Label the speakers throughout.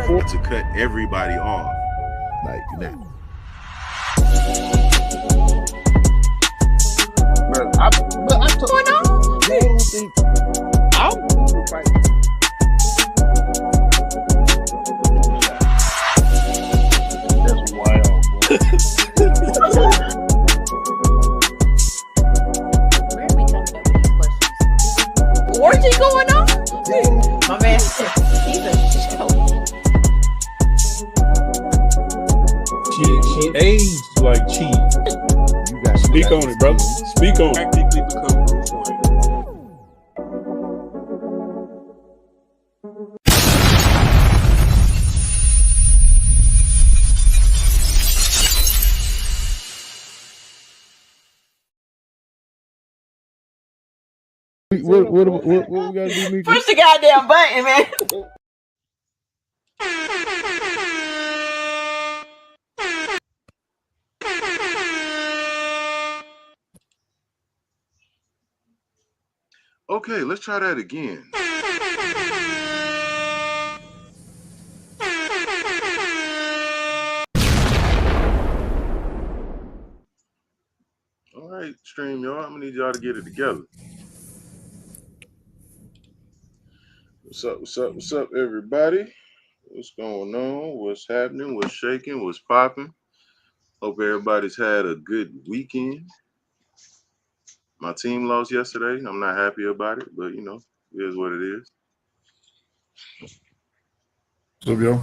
Speaker 1: to cut everybody off. Like that.
Speaker 2: I don't think I'm right. That's wild, bro.
Speaker 3: Where are we coming up with these questions? Orgy going on? My man said he's a show.
Speaker 4: She aged like cheese.
Speaker 5: Speak on it, brother. Speak on it.
Speaker 1: Practically become Bruce Wayne.
Speaker 2: What we gotta do, Mika?
Speaker 3: Push the goddamn button, man.
Speaker 1: Okay, let's try that again. All right, stream y'all. I'm gonna need y'all to get it together. What's up, everybody? What's going on? What's happening? What's shaking? What's popping? Hope everybody's had a good weekend. My team lost yesterday. I'm not happy about it, but you know, it is what it is.
Speaker 4: What's up, yo?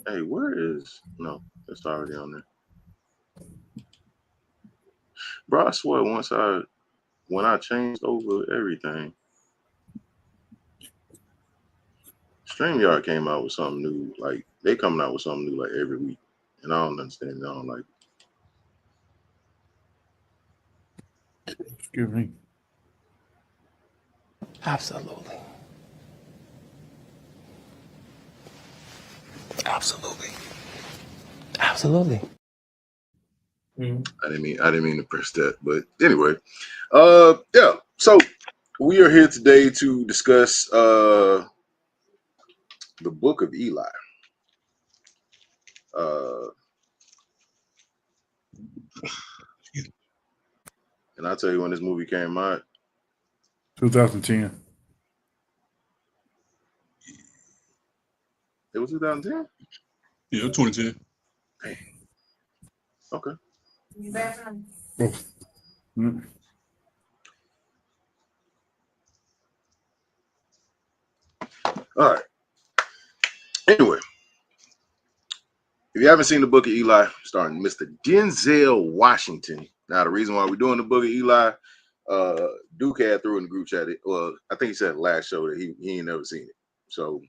Speaker 1: Hey, where is no? It's already on there. Bro, I swear when I changed over everything, StreamYard came out with something new. Like they coming out with something new like every week. And I don't understand it. I don't like it.
Speaker 4: Excuse me.
Speaker 6: Absolutely. Absolutely. Absolutely.
Speaker 1: I didn't mean to press that, but anyway. Yeah. So we are here today to discuss the Book of Eli. And I'll tell you when this movie came out.
Speaker 4: 2010.
Speaker 1: It was 2010?
Speaker 5: Yeah, 2010.
Speaker 1: Dang. Okay.
Speaker 4: Oh. Mm.
Speaker 1: All right. Anyway, if you haven't seen the Book of Eli, starring Mr. Denzel Washington. Now, the reason why we're doing the Book of Eli, Duke had threw in the group chat. Well, I think he said last show that he ain't never seen it. So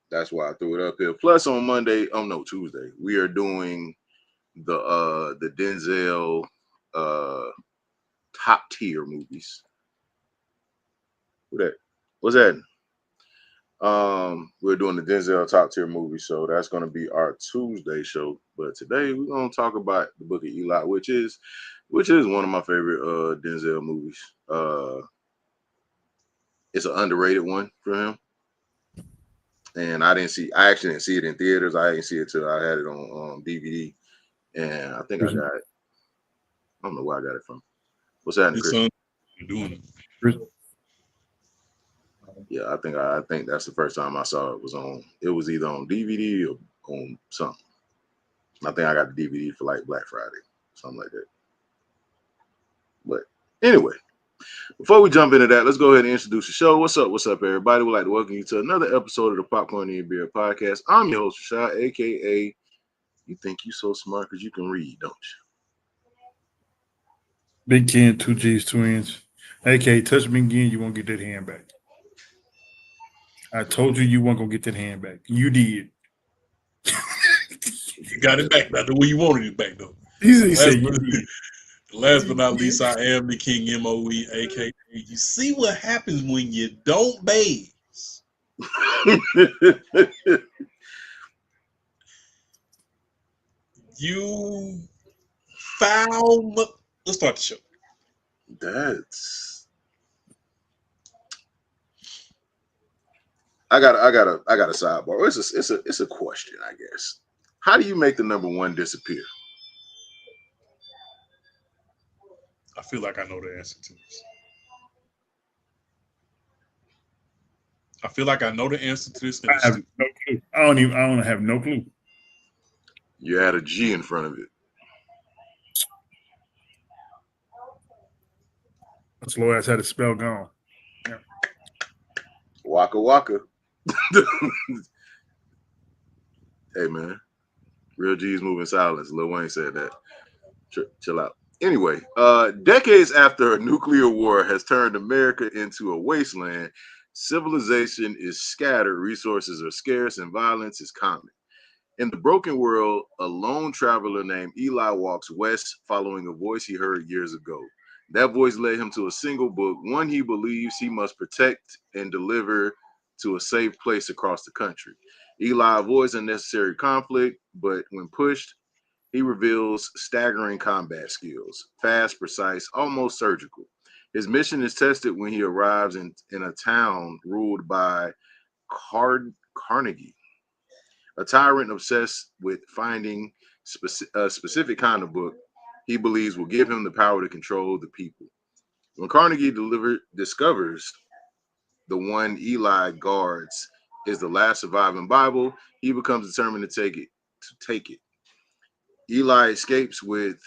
Speaker 1: that's why I threw it up here. Plus on Tuesday, we are doing the Denzel top tier movies. What's that? We're doing the Denzel top tier movie, so that's going to be our Tuesday show. But today we're going to talk about the Book of Eli, which is one of my favorite Denzel movies. It's an underrated one for him, and I actually didn't see it in theaters. I didn't see it till I had it on DVD, and I think I got it. I don't know where I got it from. What's happening, Chris?
Speaker 5: Doing
Speaker 4: Chris?
Speaker 1: Yeah, I think that's the first time I saw it was on. It was either on DVD or on something. I think I got the DVD for like Black Friday, something like that. But anyway, before we jump into that, let's go ahead and introduce the show. What's up, everybody? We'd like to welcome you to another episode of the Popcorn and Beer Podcast. I'm your host, Rashad, aka You Think You So Smart Because You Can Read, don't you?
Speaker 4: Big Ken, 2G's twins. AK, touch me again, you won't get that hand back. I told you you weren't gonna get that hand back. You did.
Speaker 5: You got it back, not the way you wanted it back though. Last but not least, I am the King MOE, aka you see what happens when you don't bathe. You foul. Let's start the show.
Speaker 1: I got a sidebar. It's a question, I guess. How do you make the number one disappear?
Speaker 5: I feel like I know the answer to this. I feel like I know the answer to this. And
Speaker 4: I
Speaker 5: it's
Speaker 4: have
Speaker 5: stupid.
Speaker 4: no clue. I don't have no clue.
Speaker 1: You add a G in front of it.
Speaker 4: Slow ass had a spell gone. Yeah.
Speaker 1: Waka waka. Hey man, real G's moving silence. Lil Wayne said that. Chill out. Anyway, decades after a nuclear war has turned America into a wasteland, civilization is scattered, resources are scarce, and violence is common. In the broken world, a lone traveler named Eli walks west following a voice he heard years ago. That voice led him to a single book, one he believes he must protect and deliver to a safe place across the country. Eli avoids unnecessary conflict, but when pushed, he reveals staggering combat skills, fast, precise, almost surgical. His mission is tested when he arrives in a town ruled by Carnegie, a tyrant obsessed with finding a specific kind of book he believes will give him the power to control the people. When Carnegie discovers the one Eli guards is the last surviving Bible, he becomes determined to take it. Eli escapes with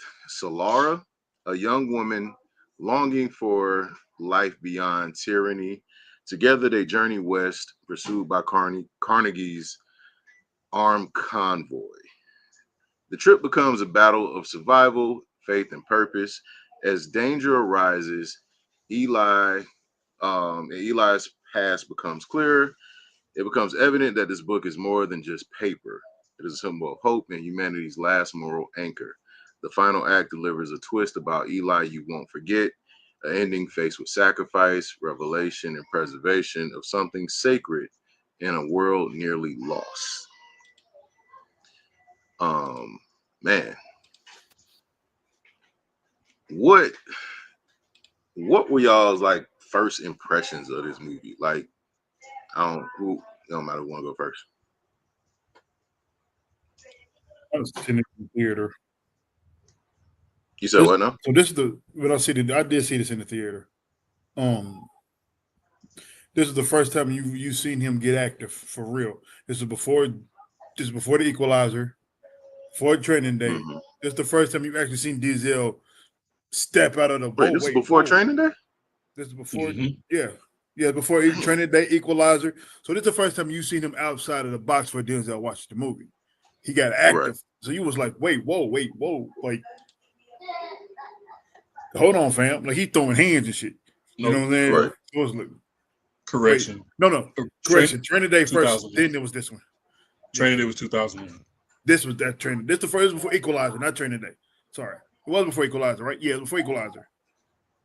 Speaker 1: Solara, a young woman longing for life beyond tyranny. Together, they journey west, pursued by Carnegie's armed convoy. The trip becomes a battle of survival, faith, and purpose. As danger arises, Eli's past becomes clearer. It becomes evident that this book is more than just paper. It is a symbol of hope and humanity's last moral anchor. The final act delivers a twist about Eli you won't forget, an ending faced with sacrifice, revelation, and preservation of something sacred in a world nearly lost. Man, what were y'all's like first impressions of this movie? Like, it don't matter who want to go first.
Speaker 4: I was sitting in the theater.
Speaker 1: You said what now?
Speaker 4: So this is I did see this in the theater. This is the first time you seen him get active for real. This is before the Equalizer, before Training Day.
Speaker 1: Mm-hmm.
Speaker 4: This is the first time you've actually seen Denzel step out of the boat.
Speaker 1: Wait, this is before Training Day?
Speaker 4: This is before, before Training Day, Equalizer. So this is the first time you've seen him outside of the box for Denzel watched the movie. He got active. Right. So you was like, wait, whoa. Like, hold on, fam. Like, he throwing hands and shit. You know what I'm saying?
Speaker 1: Right.
Speaker 4: So it was like,
Speaker 5: correction.
Speaker 4: Wait, no. Correction. Training Day first, then there was this one.
Speaker 5: Training Day was 2001.
Speaker 4: This was that Training. This the first. This was before Equalizer, not Training Day. Sorry. It was before Equalizer, right? Yeah, it was before Equalizer.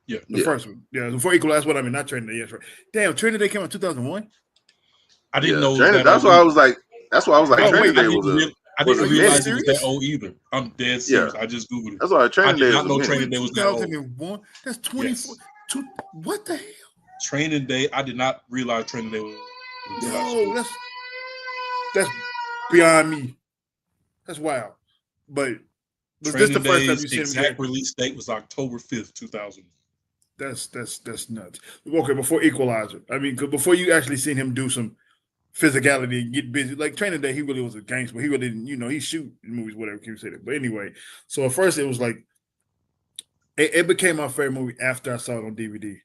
Speaker 5: Yeah.
Speaker 4: The first one. Yeah, it was before Equalizer. That's what I mean, not Training Day. Yes, right. Damn, Training Day came out in 2001?
Speaker 5: I didn't know
Speaker 1: that. That's why I was like, Training Day was
Speaker 5: I didn't realize it was that old either. I'm dead serious. I just Googled it.
Speaker 1: That's why Training Day.
Speaker 5: I did not know Training Day was that old.
Speaker 4: 2001? That's 24. Yes. What the hell?
Speaker 5: Training Day. I did not realize Training Day was.
Speaker 4: No, that's beyond me. That's wild. But was this the first time you seen him?
Speaker 5: Exact release date was October 5th, 2000.
Speaker 4: That's nuts. Okay, before Equalizer. I mean, because before you actually seen him do some physicality and get busy. Like Training Day, he really was a gangster, but he really didn't, he shoot in movies, whatever you say that. But anyway, so at first it was like, it became my favorite movie after I saw it on DVD.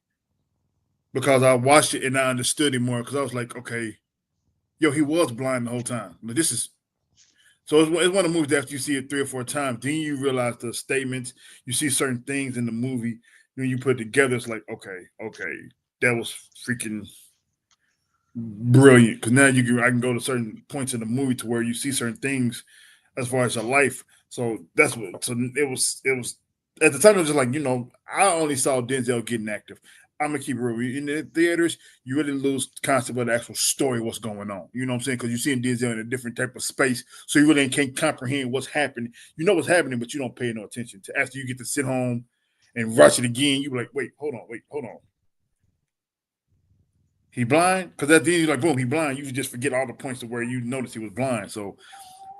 Speaker 4: Because I watched it and I understood it more because I was like, okay, he was blind the whole time. But so it's one of the movies that after you see it 3 or 4 times, then you realize the statements, you see certain things in the movie, when you put it together, it's like, okay, that was freaking brilliant. Because now I can go to certain points in the movie to where you see certain things as far as your life. So that's what. So it was at the time it was just like, I only saw Denzel getting active. I'm gonna keep it real. In the theaters, you really lose concept of the actual story, what's going on. You know what I'm saying? Because you're seeing Denzel in a different type of space, so you really can't comprehend what's happening. You know what's happening, but you don't pay no attention to. After you get to sit home and watch it again, you be like, wait, hold on. he blind? Because at the end, you're like, boom, he blind. You just forget all the points to where you noticed he was blind. So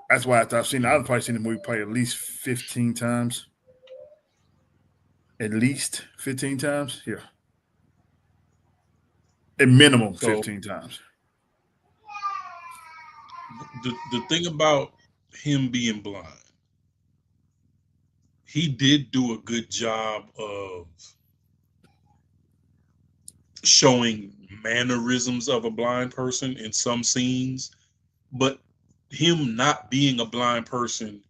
Speaker 4: that's why I've probably seen the movie probably at least 15 times. At least 15 times? Yeah. At minimum 15 times.
Speaker 5: The thing about him being blind, he did do a good job of showing mannerisms of a blind person in some scenes, but him not being a blind person,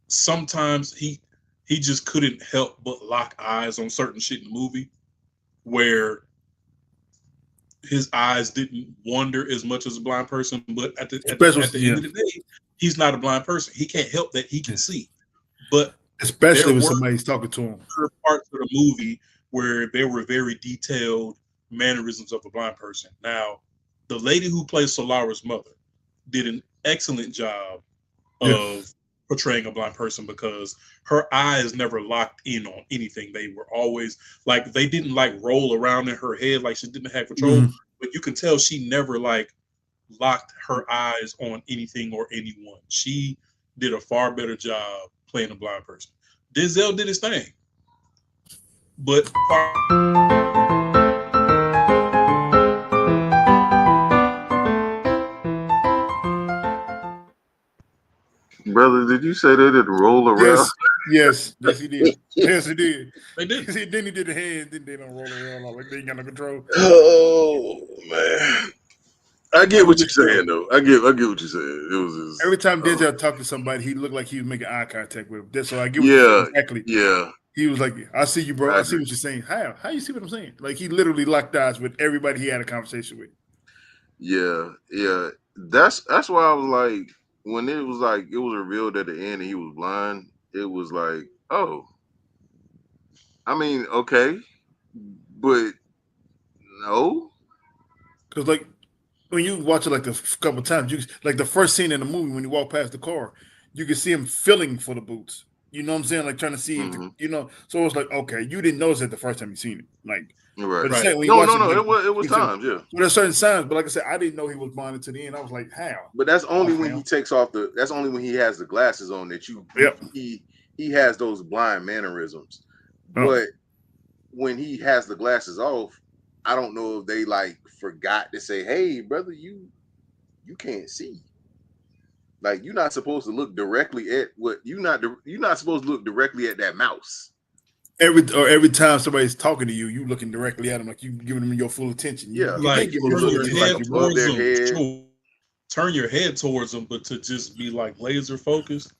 Speaker 5: sometimes he just couldn't help but lock eyes on certain shit in the movie where his eyes didn't wander as much as a blind person, but at the end of the day, he's not a blind person. He can't help that he can see. But
Speaker 4: especially when somebody's talking to him.
Speaker 5: Parts of the movie where there were very detailed mannerisms of a blind person. Now, the lady who plays Solara's mother did an excellent job of portraying a blind person because her eyes never locked in on anything. They were always like, they didn't like roll around in her head like she didn't have control, but you can tell she never like locked her eyes on anything or anyone. She did a far better job playing a blind person. Denzel did his thing, but
Speaker 1: Brother, did you say they didn't roll around?
Speaker 4: Yes, he did. Yes, he did.
Speaker 5: They did.
Speaker 4: Then he did the hand, then they don't roll around like they ain't got no control.
Speaker 1: Oh man. I get what you're saying, though. I get what you're saying. It was just,
Speaker 4: every time Denzel talked to somebody, he looked like he was making eye contact with him. So I get exactly.
Speaker 1: Yeah.
Speaker 4: He was like, "I see you, bro. I see what you're saying. How you see what I'm saying?" Like he literally locked eyes with everybody he had a conversation with.
Speaker 1: Yeah. That's why I was like, when it was revealed at the end and he was blind, it was like, oh, I mean, okay, but no,
Speaker 4: because like when you watch it like a couple of times, you like the first scene in the movie when you walk past the car, you can see him feeling for the boots. You know what I'm saying? Like trying to see, So it was like, okay, you didn't notice it the first time you seen it, like.
Speaker 1: Right.
Speaker 4: It
Speaker 1: was times, yeah.
Speaker 4: Well, there's certain signs, but like I said, I didn't know he was blind to the end. I was like, how?
Speaker 1: But that's only when he takes off that's only when he has the glasses on that he has those blind mannerisms. But when he has the glasses off, I don't know if they like forgot to say, hey, brother, you can't see. Like you're not supposed to look directly at you're not supposed to look directly at that mouse.
Speaker 4: Every time somebody's talking to you, you looking directly at them like you giving them your full attention.
Speaker 1: Yeah,
Speaker 5: like turn your head towards them, but to just be like laser focused.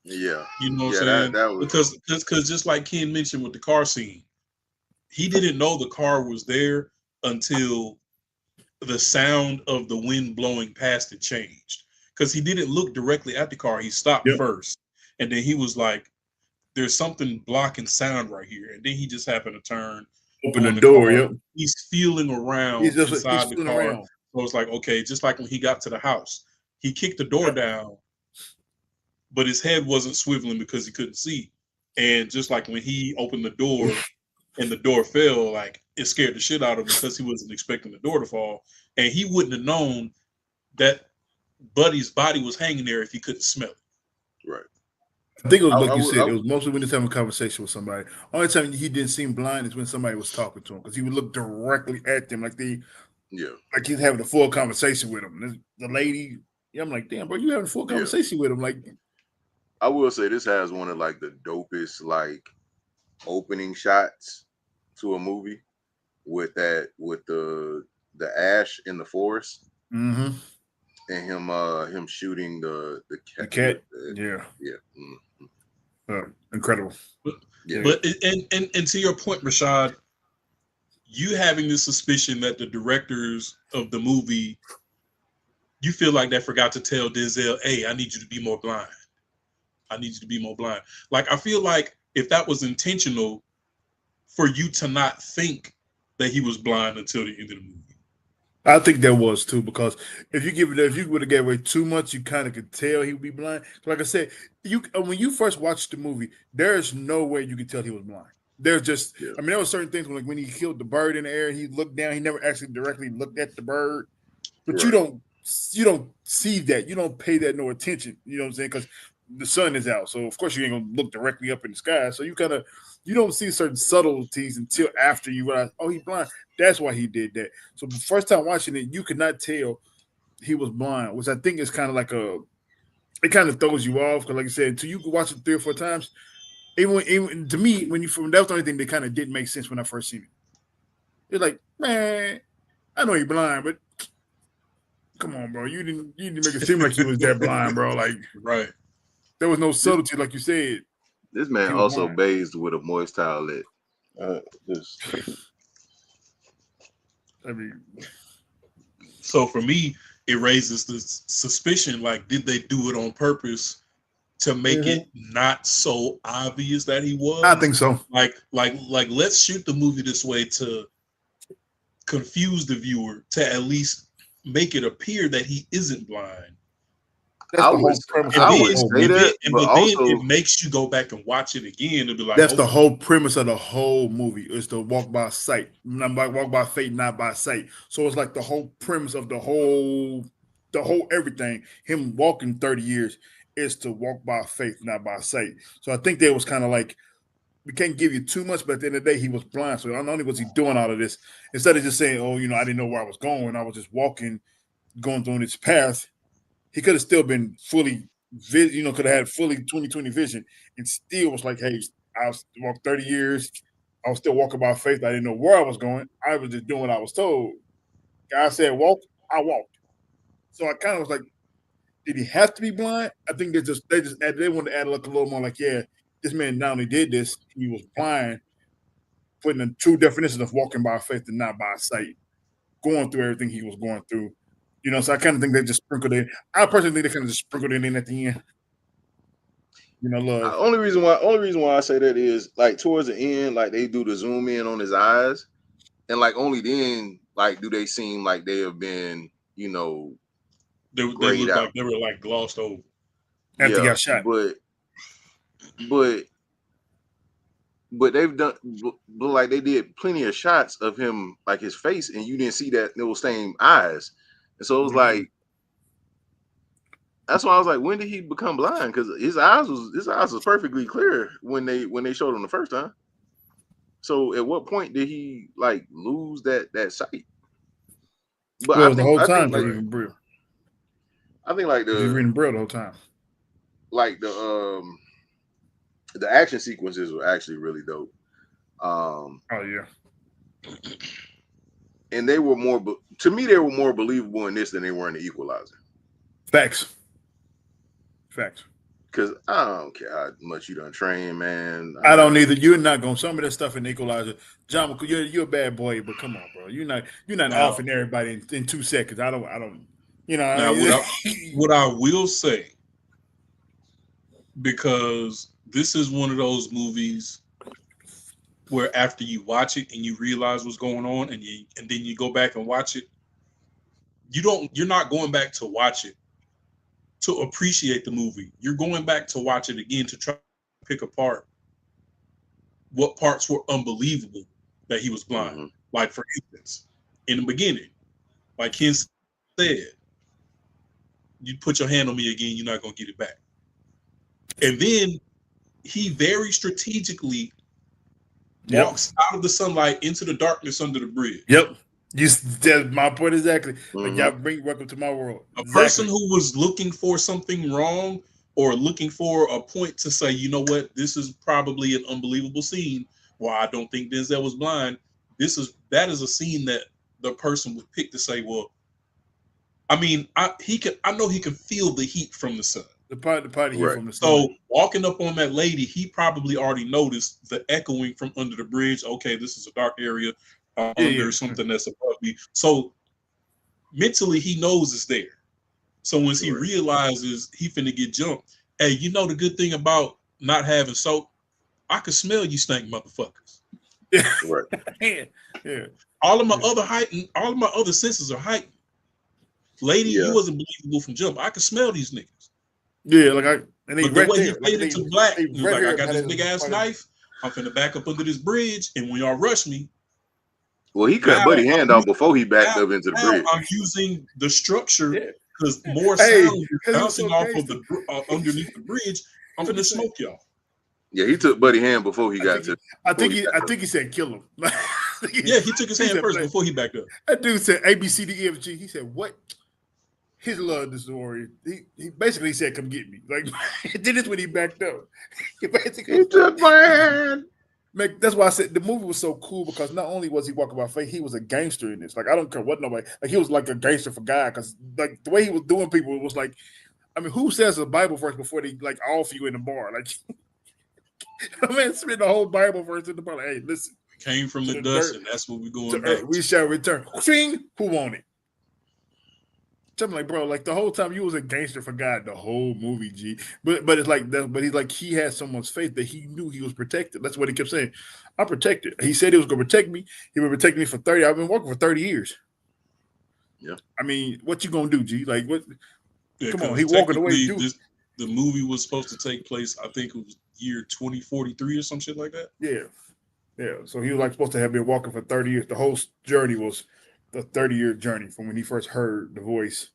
Speaker 1: Yeah,
Speaker 5: you know what I'm saying? That was... because just like Ken mentioned with the car scene, he didn't know the car was there until the sound of the wind blowing past it changed. Because he didn't look directly at the car, he stopped first, and then he was like, there's something blocking sound right here. And then he just happened to turn,
Speaker 4: open the door.
Speaker 5: Car. He's feeling around inside the car. So it's like, okay, just like when he got to the house, he kicked the door down, but his head wasn't swiveling because he couldn't see. And just like when he opened the door and the door fell, like it scared the shit out of him because he wasn't expecting the door to fall. And he wouldn't have known that Buddy's body was hanging there if he couldn't smell it.
Speaker 1: Right.
Speaker 4: I think it was like you said. It was mostly when he was having a conversation with somebody. Only time he didn't seem blind is when somebody was talking to him because he would look directly at them, like like he's having a full conversation with him. The lady, I'm like, damn, bro, you having a full conversation with him? Like,
Speaker 1: I will say this has one of like the dopest like opening shots to a movie with the ash in the forest.
Speaker 4: Mm-hmm.
Speaker 1: And him shooting the
Speaker 4: cat.
Speaker 1: Yeah.
Speaker 4: Incredible.
Speaker 5: But and to your point, Rashad, you having this suspicion that the directors of the movie, you feel like they forgot to tell Denzel, hey, I need you to be more blind. I need you to be more blind. Like, I feel like if that was intentional for you to not think that he was blind until the end of the movie.
Speaker 4: I think that was too, because if you would have gave away too much, you kind of could tell he would be blind. Like I said, when you first watched the movie, there is no way you could tell he was blind. There's just,
Speaker 1: Yeah.
Speaker 4: I mean, there were certain things when he killed the bird in the air, he looked down. He never actually directly looked at the bird, but you don't see that. You don't pay that no attention. You know what I'm saying? Because the sun is out, so of course you ain't gonna look directly up in the sky. So you don't see certain subtleties until after you realize, oh, he's blind. That's why he did that. So the first time watching it, you could not tell he was blind, which I think is kind of like it kind of throws you off because, like I said, until you watch it 3 or 4 times. Even to me, that was the only thing that kind of didn't make sense when I first seen it. It's like, man, I know you're blind, but come on, bro, you didn't make it seem like you was that blind, bro. Like,
Speaker 5: Right.
Speaker 4: there was no subtlety, like you said.
Speaker 1: This man also bathed with a moist towelette.
Speaker 4: I mean,
Speaker 5: so for me, it raises the suspicion: like, did they do it on purpose to make it not so obvious that he was?
Speaker 4: I think so.
Speaker 5: Like, let's shoot the movie this way to confuse the viewer, to at least make it appear that he isn't blind.
Speaker 1: I would say that, but also
Speaker 5: it makes you go back and watch it again and be like,
Speaker 4: that's the whole premise of the whole movie is to walk by sight, walk by faith, not by sight. So it's like the whole premise of the whole everything. Him walking 30 years is to walk by faith, not by sight. So I think that was kind of like, we can't give you too much, but at the end of the day, he was blind. So not only was he doing all of this, instead of just saying, oh, I didn't know where I was going, I was just walking, going through this path. He could have still been fully, could have had fully 20/20 vision, and still was like, hey, I was walked 30 years. I was still walking by faith. I didn't know where I was going. I was just doing what I was told. God said walk, I walked. So I kind of was like, did he have to be blind? I think they wanted to add a little more like, yeah, this man not only did this, he was blind, putting in 2 definitions of walking by faith and not by sight, going through everything he was going through. So I kind of think they just sprinkled it. I personally think they kind of just sprinkled it in at the end. Love.
Speaker 1: Only reason why I say that is like towards the end, like they do the zoom in on his eyes, and like only then, like do they seem like they have been,
Speaker 5: they look
Speaker 1: out.
Speaker 5: like they were like glossed over
Speaker 4: after he got shot.
Speaker 1: But they've done, but like they did plenty of shots of him, like his face, and you didn't see that those same eyes. And so it was like, that's why I was like, when did he become blind? Because his eyes was perfectly clear when they showed him the first time. So at what point did he like lose that sight? But
Speaker 4: the whole time he was reading Braille.
Speaker 1: I think like
Speaker 4: he was reading Braille the whole time.
Speaker 1: Like the action sequences were actually really dope.
Speaker 4: Oh yeah.
Speaker 1: And they were more, to me, they were more believable in this than they were in the Equalizer.
Speaker 4: Facts.
Speaker 1: Because I don't care how much you done train, man.
Speaker 4: I don't either. You're not going some of that stuff in the Equalizer. John, you're a bad boy, but come on, bro. You're not offing everybody in 2 seconds. I don't.
Speaker 5: Now, what I will say, because this is one of those movies where after you watch it and you realize what's going on, and then you go back and watch it, you're not going back to watch it to appreciate the movie. You're going back to watch it again to try to pick apart what parts were unbelievable that he was blind. Mm-hmm. Like, for instance, in the beginning, like Ken said, you put your hand on me again, you're not going to get it back. And then he very strategically walks out of the sunlight into the darkness under the bridge.
Speaker 4: Yep. That's my point exactly. Mm-hmm. Like, y'all welcome to my world.
Speaker 5: A person who was looking for something wrong or looking for a point to say, you know what, this is probably an unbelievable scene. Well, I don't think Denzel was blind. That is a scene that the person would pick to say, well, I mean, I know he can feel the heat from the sun.
Speaker 4: The party heat from the sun.
Speaker 5: So walking up on that lady, he probably already noticed the echoing from under the bridge. Okay, this is a dark area. Under something that's above me. So mentally, he knows it's there. So once he realizes he finna get jumped, hey, you know the good thing about not having soap? I can smell you stank motherfuckers.
Speaker 1: Right.
Speaker 4: Yeah.
Speaker 5: All of my other senses are heightened. Lady, you wasn't believable from jump. I can smell these niggas.
Speaker 4: Yeah, and
Speaker 5: the way he faded to black, he was like, I got this big ass knife. I'm finna back up under this bridge, and when y'all rush me,
Speaker 1: well, he cut Buddy hand off before he backed up into the bridge.
Speaker 5: I'm using the structure because
Speaker 4: Yeah.
Speaker 5: more
Speaker 4: Hey,
Speaker 5: sound is
Speaker 4: 'cause he was
Speaker 5: bouncing
Speaker 4: so
Speaker 5: off of
Speaker 4: gangster.
Speaker 5: the underneath the bridge. I'm finna smoke y'all.
Speaker 1: Yeah, he took Buddy hand before he got to.
Speaker 4: I think he said kill him.
Speaker 5: Yeah, he took his hand first before he backed up.
Speaker 4: That dude said A B C D E F G. He said what? His love the story. He basically said, "Come get me." Like did this when he backed up. He
Speaker 1: took my hand.
Speaker 4: That's why I said the movie was so cool because not only was he walking by faith, he was a gangster in this. Like I don't care what nobody. Like he was like a gangster for God because like the way he was doing people, it was like, I mean, who says a Bible verse before they like off you in the bar? Like, I mean, spend the whole Bible verse in the bar. Like, hey, listen,
Speaker 5: came from the dust, and that's what we're going back.
Speaker 4: We shall return. Who want it? I'm like, bro, like the whole time you was a gangster for God, the whole movie, G. But it's like that. But he's like he had someone's faith that he knew he was protected. That's what he kept saying. I'm protected. He said he was going to protect me. He would protect me for 30. I've been working for 30 years.
Speaker 1: Yeah.
Speaker 4: I mean, what you gonna do, G? Like what?
Speaker 5: Yeah,
Speaker 4: come on, he walking away.
Speaker 5: The movie was supposed to take place, I think it was year 2043 or some shit like that.
Speaker 4: Yeah. So he was like supposed to have been walking for 30 years. The whole journey was the 30-year journey from when he first heard the voice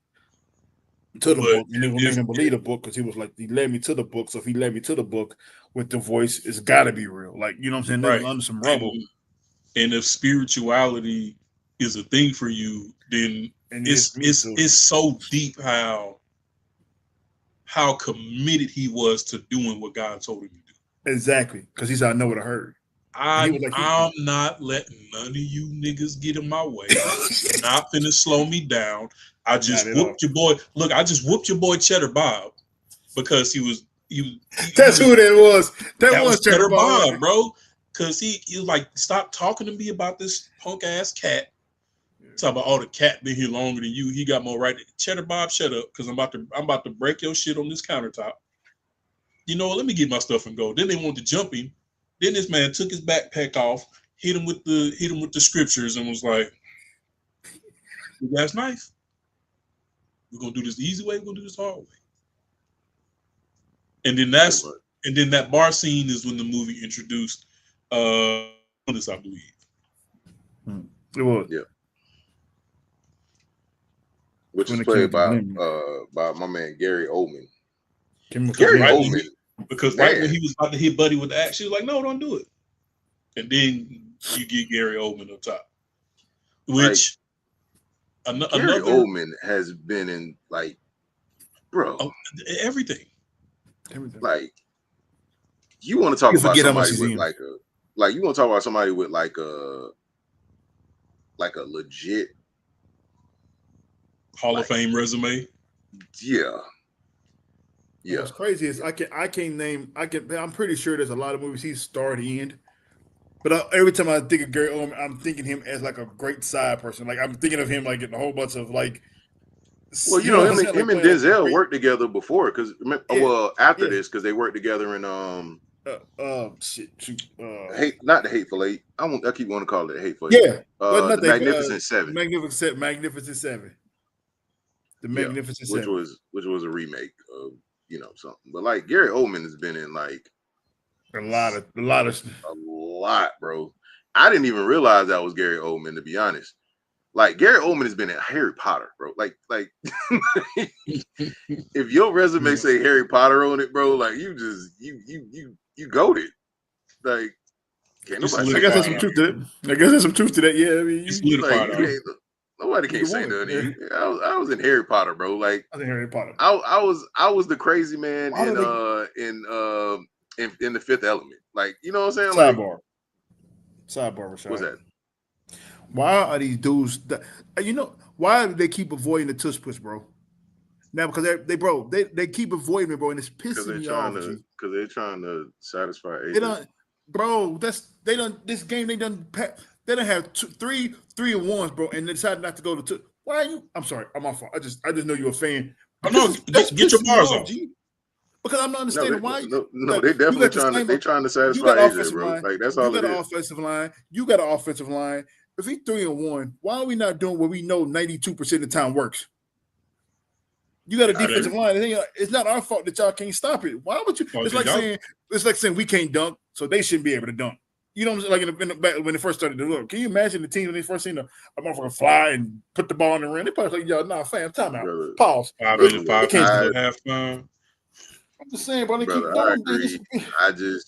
Speaker 4: to the book. And it made him believe the book because he was like, he led me to the book. So if he led me to the book with the voice, it's got to be real. Like, you know what I'm saying? Right. Under some rubble.
Speaker 5: And if spirituality is a thing for you, then it's so deep how committed he was to doing what God told him to do.
Speaker 4: Exactly. Because he said, I know what I heard.
Speaker 5: I'm not letting none of you niggas get in my way. You're not finna slow me down. I just whooped your boy. Look, I just whooped your boy Cheddar Bob because he was.
Speaker 4: That's who that was. That was
Speaker 5: Cheddar Bob, bro. Because he was like, stop talking to me about this punk ass cat. Talk about the cat been here longer than you. He got more right. Cheddar Bob, shut up, because I'm about to break your shit on this countertop. You know what? Let me get my stuff and go. Then they wanted to jump him. Then this man took his backpack off, hit him with the scriptures, and was like, "You guys knife? We're gonna do this the easy way. We're gonna do this the hard way." And then that bar scene is when the movie introduced this, I believe.
Speaker 4: It was,
Speaker 1: yeah. Which is played by my man Gary Oldman. Gary Oldman.
Speaker 5: Because right when he was about to hit Buddy with the axe, she was like, "No, don't do it." And then you get Gary Oldman up top. Which
Speaker 1: Gary Oldman has been in like, bro,
Speaker 5: everything.
Speaker 1: Like, you want to talk about somebody with you want to talk about somebody with like a legit
Speaker 5: Hall of Fame resume.
Speaker 1: Yeah.
Speaker 4: What's crazy is I'm pretty sure there's a lot of movies he's starred in, but every time I think of Gary Oldman, I'm thinking him as like a great side person. Like I'm thinking of him like in a whole bunch of like.
Speaker 1: Well, you know him and Denzel worked together before after this because they worked together in not the Hateful Eight. I keep wanting to call it the Hateful Eight.
Speaker 4: Yeah,
Speaker 1: the Magnificent Seven.
Speaker 4: Magnificent Seven. The Magnificent Seven,
Speaker 1: which was a remake of something. But like Gary Oldman has been in like
Speaker 4: a lot, bro. I didn't even realize that was Gary Oldman, to be honest. Like Gary Oldman has been in Harry Potter, bro. Like if your resume say Harry Potter on it, bro, like you goated. Like can't nobody. I guess there's some truth to that. Yeah, I mean,
Speaker 1: nobody can't say nothing to you. I was in Harry Potter, bro. Like
Speaker 4: I was in Harry Potter.
Speaker 1: I was the crazy man in the Fifth Element. Like, you know what I'm saying?
Speaker 4: Sidebar, Rashad.
Speaker 1: What's that?
Speaker 4: Why are these dudes why do they keep avoiding the tush push, bro? Now because they keep avoiding it, bro, and it's pissing me off.
Speaker 1: Because they're trying to satisfy agents.
Speaker 4: They don't have 3 3-1s, bro, and they decided not to go to 2. Why are you? I'm sorry, I'm off. I just know you're a fan.
Speaker 5: Get your bars off.
Speaker 4: Because I'm not understanding why.
Speaker 1: No, they definitely trying to satisfy agents, bro. Like that's all it is. You got an offensive line. You got an offensive line. If he's 3-1, why are we not doing what we know 92% of the time works? You got a defensive line. It's not our fault that y'all can't stop it. Why would you? It's like saying we can't dunk.
Speaker 4: so they shouldn't be able to dunk. You know what I'm saying? Like back when they first started to look. Can you imagine the team when they first seen a motherfucker fly and put the ball in the rim? They probably like, yo, nah, fam, time out.
Speaker 1: Brother,
Speaker 4: Pause.
Speaker 5: 5
Speaker 1: brother,
Speaker 5: minutes, 5
Speaker 4: can't
Speaker 5: minutes
Speaker 1: I,
Speaker 5: of halftime.
Speaker 4: I'm just saying, bro. They keep
Speaker 1: brother, I
Speaker 4: going.
Speaker 1: agree.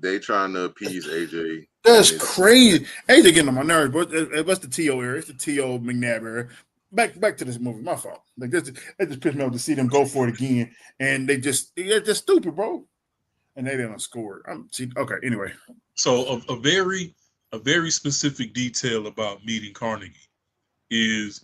Speaker 1: They trying to appease AJ.
Speaker 4: That's
Speaker 1: and it's-
Speaker 4: crazy. AJ getting on my nerves, but that's the T.O. era. It's the T.O. McNabb era. Back to this movie. My fault. Like this, it just pissed me off to see them go for it again, and they're just stupid, bro. And they didn't score. Okay. Anyway,
Speaker 5: So a very specific detail about meeting Carnegie is,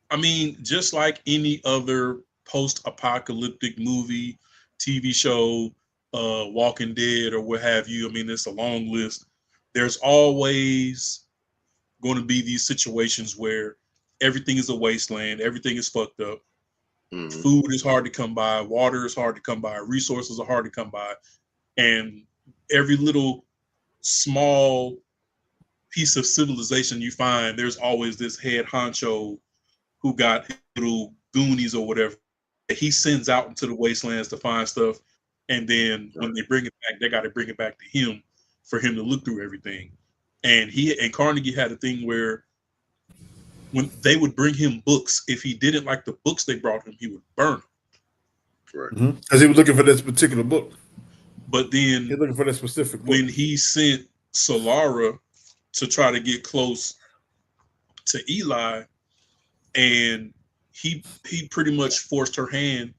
Speaker 5: I mean, just like any other post-apocalyptic movie, TV show, Walking Dead, or what have you. I mean, it's a long list. There's always going to be these situations where everything is a wasteland, everything is fucked up.
Speaker 1: Mhm.
Speaker 5: Food is hard to come by, water is hard to come by, resources are hard to come by, and every little small piece of civilization you find, there's always this head honcho who got little goonies or whatever that he sends out into the wastelands to find stuff, and then when they bring it back, they got to bring it back to him for him to look through everything. And Carnegie had a thing where when they would bring him books, if he didn't like the books they brought him, he would burn them.
Speaker 1: Right.
Speaker 4: Because he was looking for this particular book.
Speaker 5: But then
Speaker 4: He's looking for that specific book.
Speaker 5: when he sent Solara to try to get close to Eli, and he pretty much forced her hand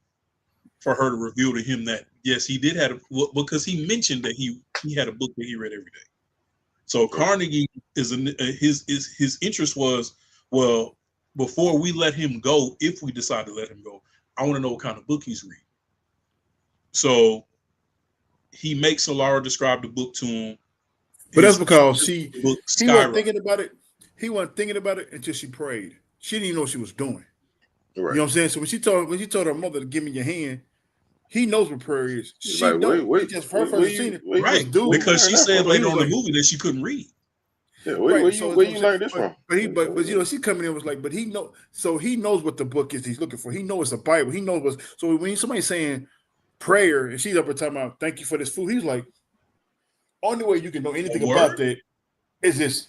Speaker 5: for her to reveal to him that yes, he did have because he mentioned that he had a book that he read every day. So Carnegie his interest was, well, before we let him go, if we decide to let him go, I want to know what kind of book he's reading. So he makes Solara describe the book to him.
Speaker 4: But that's because he
Speaker 5: wasn't
Speaker 4: thinking about it. He wasn't thinking about it until she prayed. She didn't even know what she was doing.
Speaker 1: Right.
Speaker 4: You know what I'm saying? So when she told her mother to give me your hand, he knows what prayer is. She
Speaker 1: like,
Speaker 4: don't.
Speaker 1: wait,
Speaker 4: Just her first seen it.
Speaker 5: Right, because she said later on in the movie that she couldn't read.
Speaker 1: Yeah, where you learn this from?
Speaker 4: But you know, she coming in was like, but he know, so he knows what the book is he's looking for. He knows it's a Bible. He knows what's, so when somebody's saying prayer and she's up there talking about thank you for this food, he's like, only way you can know anything about that is this.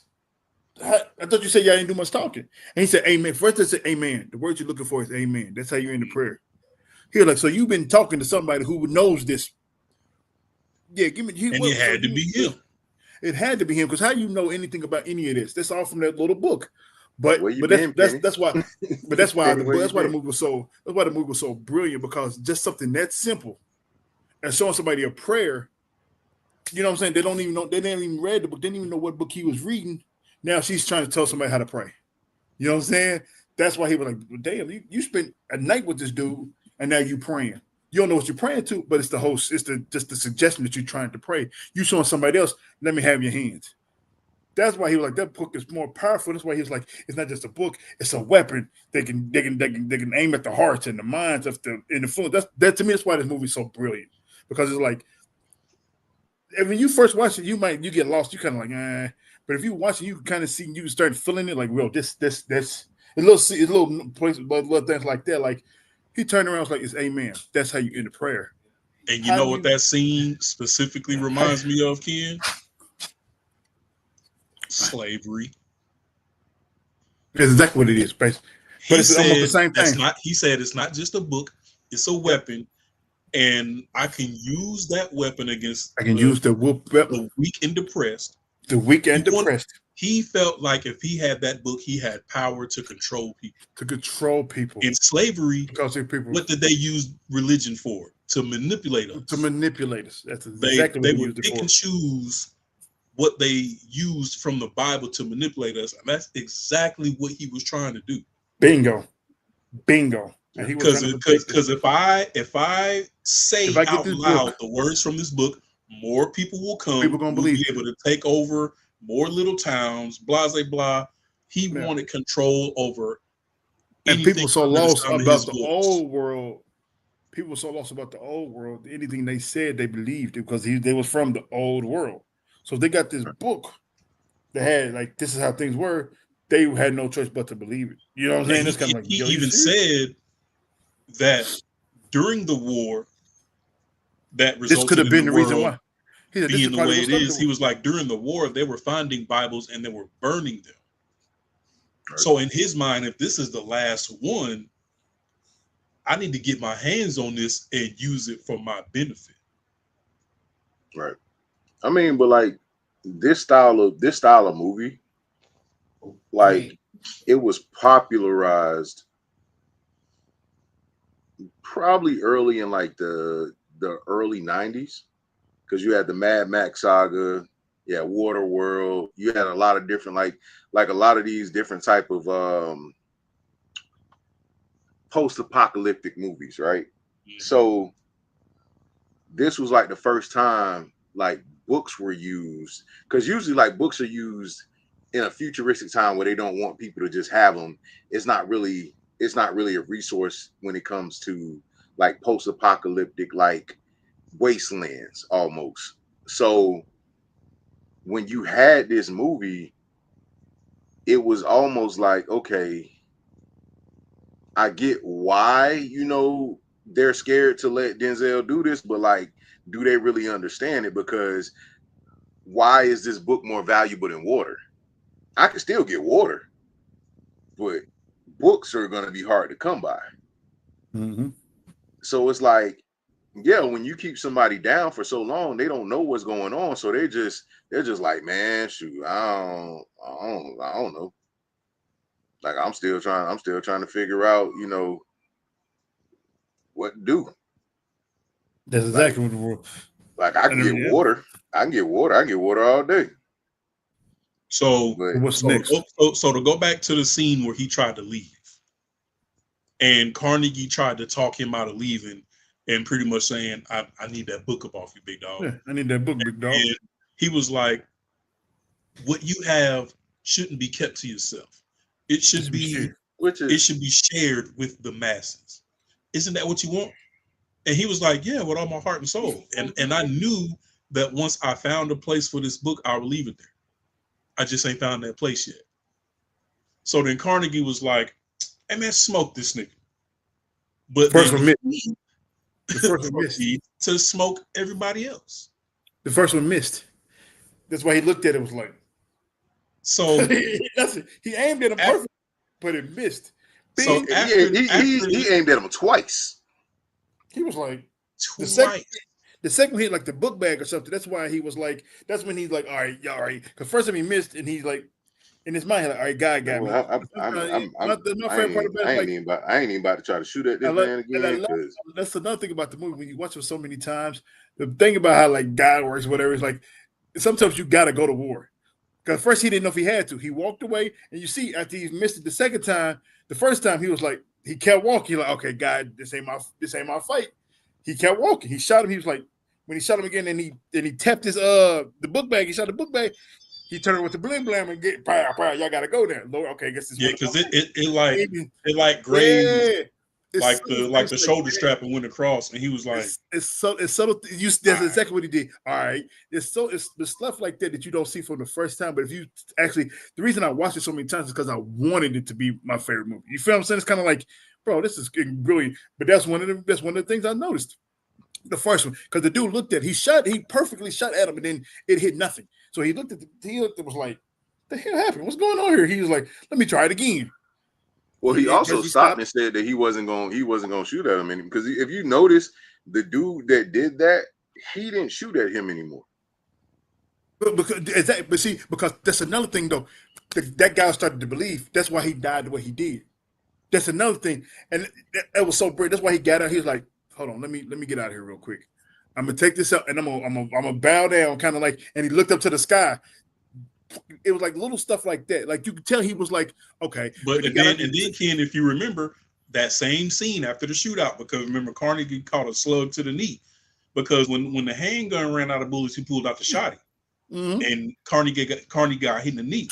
Speaker 4: I thought you said y'all didn't do much talking. And he said, amen. First they said amen. The word you're looking for is amen. That's how you end the prayer. He was like, so you've been talking to somebody who knows this. Yeah, give me.
Speaker 5: And it had to be him.
Speaker 4: It had to be him, because how you know anything about any of this? That's all from that little book. But that's why the movie was so brilliant, because just something that simple and showing somebody a prayer. You know what I'm saying? They don't even know, they didn't even read the book, didn't even know what book he was reading. Now she's trying to tell somebody how to pray. You know what I'm saying? That's why he was like, well, damn, you spent a night with this dude and now you praying. You don't know what you're praying to, but it's just the suggestion that you're trying to pray. You showing somebody else, let me have your hands. That's why he was like, that book is more powerful. That's why he was like, it's not just a book, it's a weapon. They can aim at the hearts and the minds of the influence. That to me, that's why this movie is so brilliant. Because it's like, and when you first watch it, you get lost. You kind of like, but if you watch it, you kind of see, you start feeling it like, well, this it's little places, but little things like that. Like he turned around, was like, it's amen. That's how you end the prayer.
Speaker 5: And you know what that scene specifically reminds me of, Ken? Slavery.
Speaker 4: That's exactly what it is, basically. But it's almost the same thing.
Speaker 5: He said it's not just a book; it's a weapon, and I can use that weapon against.
Speaker 4: I can use the
Speaker 5: weak and depressed.
Speaker 4: The weak and depressed.
Speaker 5: He felt like if he had that book, he had power to control people.
Speaker 4: To control people.
Speaker 5: In slavery,
Speaker 4: because people.
Speaker 5: What did they use religion for? To manipulate us.
Speaker 4: To manipulate us. That's exactly what
Speaker 5: they would pick and choose what they used from the Bible to manipulate us, and that's exactly what he was trying to do.
Speaker 4: Bingo.
Speaker 5: Because if I say out loud the words from this book, more people will come.
Speaker 4: People gonna believe,
Speaker 5: be able to take over more little towns. Blah blah blah. He wanted control over.
Speaker 4: And people so lost about the old world. People were so lost about the old world. Anything they said, they believed it, because they was from the old world. So if they got this book that had like, this is how things were, they had no choice but to believe it. You know what I'm saying? It's kind of like,
Speaker 5: he even said that during the war, that resulted
Speaker 4: this could have been the reason why. He said,
Speaker 5: being the way it is, he was like, during the war, they were finding Bibles and they were burning them. Right. So in his mind, if this is the last one, I need to get my hands on this and use it for my benefit.
Speaker 1: Right. I mean, but like this style of movie, like it was popularized probably early in like the early 90s, because you had the Mad Max saga, you had Waterworld, you had a lot of different like a lot of these different type of post-apocalyptic movies, right? Mm-hmm. So this was like the first time like books were used, because usually like books are used in a futuristic time where they don't want people to just have them. It's not really a resource when it comes to like post-apocalyptic, like wastelands almost. So when you had this movie, it was almost like, okay, I get why, you know, they're scared to let Denzel do this, but like, do they really understand it? Because why is this book more valuable than water? I can still get water, but books are going to be hard to come by.
Speaker 4: Mm-hmm.
Speaker 1: So it's like, yeah, when you keep somebody down for so long, they don't know what's going on. So they're just like, man, shoot, I don't know. Like I'm still trying to figure out, you know, what to do.
Speaker 4: That's exactly what the world.
Speaker 1: Like I can get water. I can get water all day.
Speaker 5: So
Speaker 4: what's next?
Speaker 5: So to go back to the scene where he tried to leave, and Carnegie tried to talk him out of leaving, and pretty much saying, I need that book up off you, big dog.
Speaker 4: Yeah, I need that book, big dog.
Speaker 5: And he was like, what you have shouldn't be kept to yourself. It should be shared with the masses. Isn't that what you want? And he was like, yeah, with all my heart and soul. And I knew that once I found a place for this book, I would leave it there. I just ain't found that place yet. So then Carnegie was like, hey man, smoke this nigga. But
Speaker 4: the first one missed.
Speaker 5: To smoke everybody else.
Speaker 4: The first one missed. That's why he looked at it, was like,
Speaker 5: so
Speaker 4: he aimed at him perfect, but it missed.
Speaker 1: So he aimed at him twice.
Speaker 4: He was like, the second hit like the book bag or something. That's why he was like, that's when he's like, all right. Because first time he missed, and he's like, in his mind, like, all right, guy got me.
Speaker 1: I ain't even about to try to shoot at this man again.
Speaker 4: That's another thing about the movie. When you watch it so many times, the thing about how like God works, whatever, is like sometimes you gotta go to war. Because first he didn't know if he had to. He walked away, and you see after he missed it the second time, the first time he was like, he kept walking. Like, okay, God, this ain't my fight. He kept walking. He shot him. He was like, when he shot him again, and he tapped his the book bag. He shot the book bag. He turned with the blim blam and get pow. Y'all gotta go there. Lord, okay, I guess this.
Speaker 5: Yeah, because it grazed like the shoulder strap and went across, and he was like,
Speaker 4: it's subtle. That's exactly what he did. All right, it's the stuff like that you don't see from the first time. But if you actually, the reason I watched it so many times is because I wanted it to be my favorite movie. You feel what I'm saying? It's kind of like, bro, this is brilliant. But that's one of the things I noticed. The first one, because the dude looked at, he perfectly shot at him, and then it hit nothing. So he looked and was like, the hell happened? What's going on here? He was like, let me try it again.
Speaker 1: Well, he also stopped and said that he wasn't going to shoot at him anymore. Because if you notice, the dude that did that, he didn't shoot at him anymore.
Speaker 4: Because that's another thing though. That guy started to believe. That's why he died the way he did. That's another thing, and that was so brave. That's why he got out. He was like, hold on, let me get out of here real quick. I'm gonna take this out, and I'm gonna bow down, kind of like. And he looked up to the sky. It was like little stuff like that. Like you could tell he was like, okay.
Speaker 5: But then Ken, if you remember that same scene after the shootout, because remember Carnegie caught a slug to the knee, because when the handgun ran out of bullets, he pulled out the shotty, and Carnegie got hit in the knee.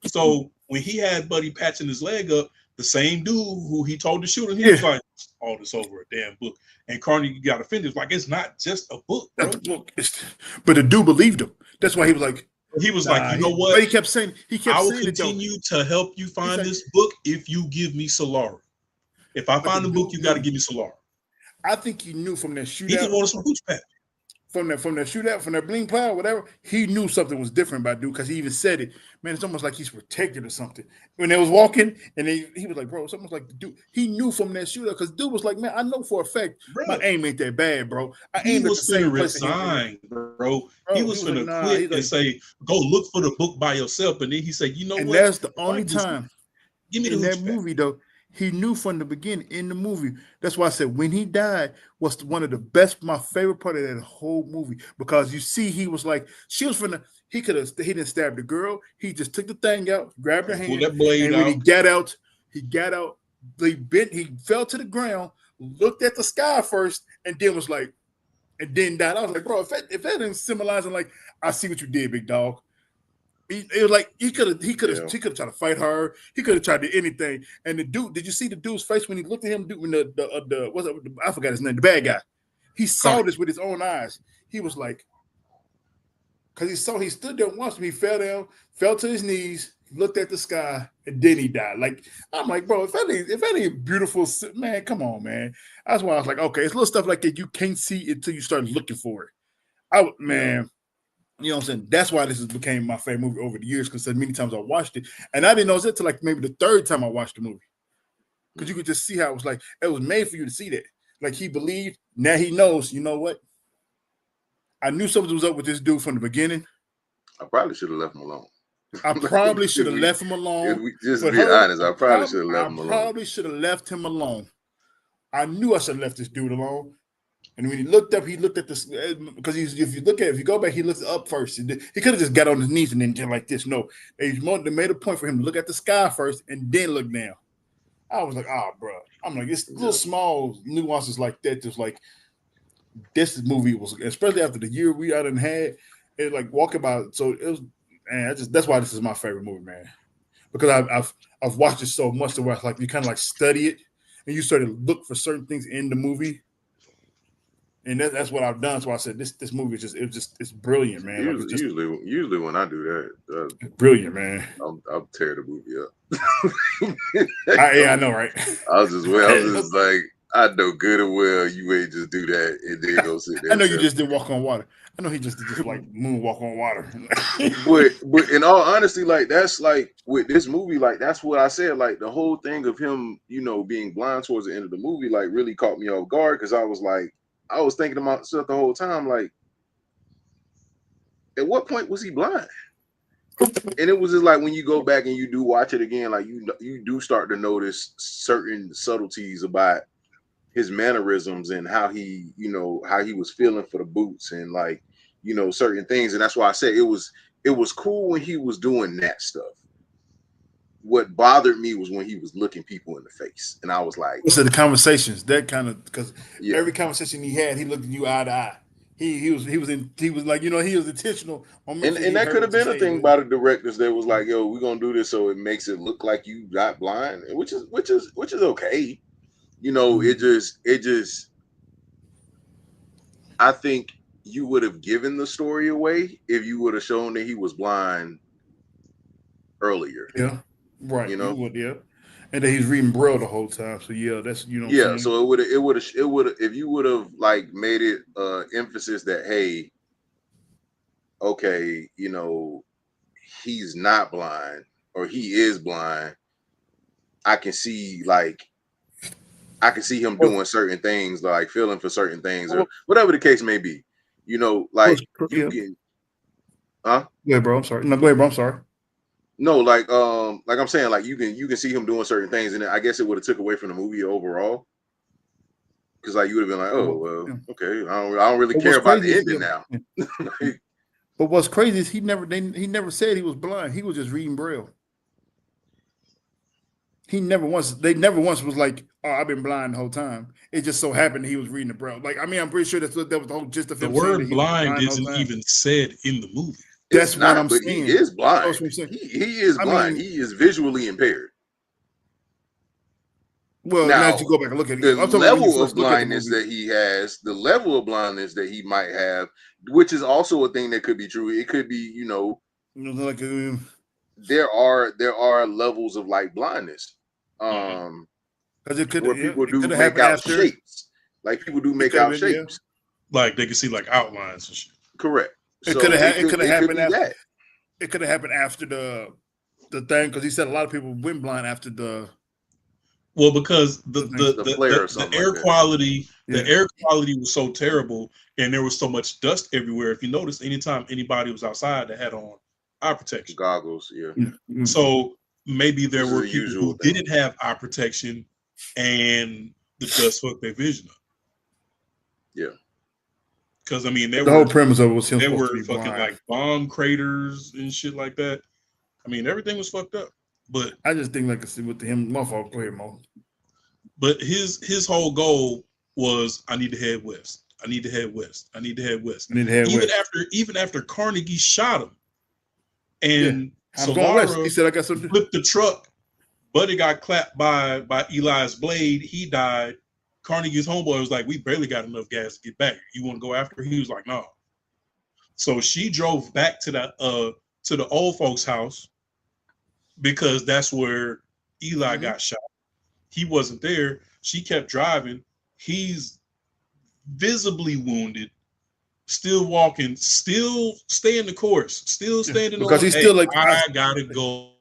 Speaker 5: So when he had Buddy patching his leg up, the same dude who he told to shoot him, he was like, "Oh, this over a damn book." And Carnegie got offended. Like, it's not just a book, bro.
Speaker 4: That's a book. But the dude believed him. That's why he was like,
Speaker 5: like, you know what?
Speaker 4: But he kept saying,
Speaker 5: I will continue to help you find this book if you give me Solara. If I find the book, you got to give me Solara.
Speaker 4: I think he knew from that shootout.
Speaker 5: He just wanted some hooch pat.
Speaker 4: from that shootout, from that bling cloud, whatever, he knew something was different about dude because he even said it. Man, it's almost like he's protected or something. When they was walking, and he was like, bro, it's almost like the dude. He knew from that shootout because dude was like, man, I know for a fact my aim ain't that bad, bro. I
Speaker 5: He
Speaker 4: aimed at the
Speaker 5: was finna
Speaker 4: same place.
Speaker 5: resign, bro. He was
Speaker 4: like,
Speaker 5: finna
Speaker 4: nah,
Speaker 5: quit
Speaker 4: like,
Speaker 5: and say, go look for the book by yourself. And then he said, you know
Speaker 4: and
Speaker 5: what?
Speaker 4: that's the only time
Speaker 5: Give me the
Speaker 4: in that
Speaker 5: hoochie
Speaker 4: movie, though. He knew from the beginning in the movie. That's why I said when he died was one of the best, my favorite part of that whole movie. Because you see, he was like, she was from the, he didn't stab the girl. He just took the thing out, grabbed her
Speaker 5: Pull
Speaker 4: hand,
Speaker 5: that blade
Speaker 4: and when
Speaker 5: out.
Speaker 4: he got out, he fell to the ground, looked at the sky first, and then was like, and then died. I was like, bro, if that didn't symbolize, like, I see what you did, big dog. It was like he could have tried to fight her. He could have tried to do anything. And the dude, did you see the dude's face when he looked at him? When I forgot his name, the bad guy. He saw this with his own eyes. He was like, because he stood there and watched him. He fell down, fell to his knees, looked at the sky, and then he died. Like, I'm like, bro, if that ain't beautiful, man, come on, man. That's why I was like, okay, it's little stuff like that you can't see until you start looking for it. Man. You know what I'm saying? That's why this has became my favorite movie over the years, because many times I watched it. And I didn't know it till like maybe the third time I watched the movie. Because you could just see how it was like, it was made for you to see that. Like he believed, now he knows, you know what? I knew something was up with this dude from the beginning.
Speaker 1: I probably should have left him alone.
Speaker 4: I probably should have left him alone.
Speaker 1: Just be honest, I probably should have left him alone.
Speaker 4: I probably should have left him alone. I knew I should have left this dude alone. And when he looked up, he looked at this because if you go back, he looked up first. He could have just got on his knees and then did like this. No, they made a point for him to look at the sky first and then look down. I was like, bro. I'm like, it's little small nuances like that. Just like this movie was, especially after the year we had it like walking by. So it was, man. That's why this is my favorite movie, man. Because I've watched it so much to where like you kind of like study it and you start to look for certain things in the movie. And that's what I've done. So I said this movie is it's brilliant, man.
Speaker 1: Usually when I do that,
Speaker 4: it's brilliant, man.
Speaker 1: I'll tear the movie up.
Speaker 4: I know, right?
Speaker 1: I was just like, I know good and well you ain't just do that and then go sit there.
Speaker 4: I know you just did walk on water. I know he just like moonwalk on water.
Speaker 1: but in all honesty, like that's like with this movie, like that's what I said. Like the whole thing of him, being blind towards the end of the movie, like really caught me off guard because I was thinking to myself the whole time, like, at what point was he blind? And it was just like when you go back and you do watch it again, like you do start to notice certain subtleties about his mannerisms and how he was feeling for the boots and like, certain things. And that's why I said it was cool when he was doing that stuff. What bothered me was when he was looking people in the face, and I was like,
Speaker 4: "So the conversations, that kind of because every conversation he had, he looked at you eye to eye. He was like he was intentional.
Speaker 1: And that could have been a thing by the directors that was like, yo, we're gonna do this so it makes it look like you got blind, which is okay. It just I think you would have given the story away if you would have shown that he was blind earlier.
Speaker 4: Yeah. Right, and that he's reading Braille the whole time. So that's
Speaker 1: So it would have if you would have like made it emphasis that hey, okay, he's not blind or he is blind. I can see him doing certain things, like feeling for certain things or whatever the case may be. Like you can, huh?
Speaker 4: Yeah, bro. I'm sorry. No, go ahead, bro. I'm sorry.
Speaker 1: No, like I'm saying, like you can see him doing certain things, and I guess it would have took away from the movie overall, because like you would have been like, oh well, okay, I don't really care about the ending now.
Speaker 4: But what's crazy is he never said he was blind. He was just reading Braille. They never once was like, oh, I've been blind the whole time. It just so happened that he was reading the Braille. Like, I mean, I'm pretty sure that was the whole gist of him.
Speaker 5: The word blind isn't even said in the movie.
Speaker 4: That's what I'm saying.
Speaker 1: He is blind. He is blind. He is visually impaired.
Speaker 4: Well, now that you go back and look at it,
Speaker 1: the level of blindness that he has, the level of blindness that he might have, which is also a thing that could be true. It could be,
Speaker 4: like
Speaker 1: there are levels of like blindness.
Speaker 4: Because it could
Speaker 1: where people do make out shapes. Like people do make out shapes.
Speaker 5: Like they could see like outlines and shit.
Speaker 1: Correct.
Speaker 4: It
Speaker 1: So
Speaker 4: could have
Speaker 1: it could
Speaker 4: happened
Speaker 1: be
Speaker 4: after
Speaker 1: that.
Speaker 4: it could have happened after the thing, because he said a lot of people went blind after the
Speaker 5: Well, because
Speaker 1: The flare or something
Speaker 5: the air
Speaker 1: like that.
Speaker 5: quality
Speaker 4: Yeah.
Speaker 5: the air quality was so terrible, and there was so much dust everywhere. If you notice, anytime anybody was outside, they had on eye protection.
Speaker 1: Goggles, yeah.
Speaker 5: So maybe there
Speaker 1: This is
Speaker 5: were
Speaker 1: a
Speaker 5: people
Speaker 1: usual
Speaker 5: who
Speaker 1: thing.
Speaker 5: didn't have eye protection, and the dust fucked their vision up.
Speaker 1: Yeah.
Speaker 5: Because I mean,
Speaker 4: the whole premise of it was him
Speaker 5: there
Speaker 4: supposed
Speaker 5: were
Speaker 4: to be
Speaker 5: fucking
Speaker 4: blind.
Speaker 5: like bomb craters and shit like that. I mean, everything was fucked up. But
Speaker 4: I just think like I said with him, my fault. Go ahead, Mo.
Speaker 5: But his whole goal was, I need to head west. I need to head west. I need to head west.
Speaker 4: I need to head west.
Speaker 5: Even after Carnegie shot him, and
Speaker 4: I'm going west. He
Speaker 5: Solara
Speaker 4: said I got something.
Speaker 5: flipped the truck. Buddy got clapped by Eli's blade. He died. Carnegie's homeboy was like, we barely got enough gas to get back. You want to go after her? He was like, no. So she drove back to the old folks' house because that's where Eli got shot. He wasn't there. She kept driving. He's visibly wounded, still walking, still staying the course, still standing
Speaker 4: because
Speaker 5: on.
Speaker 4: he's still like,
Speaker 5: I gotta go,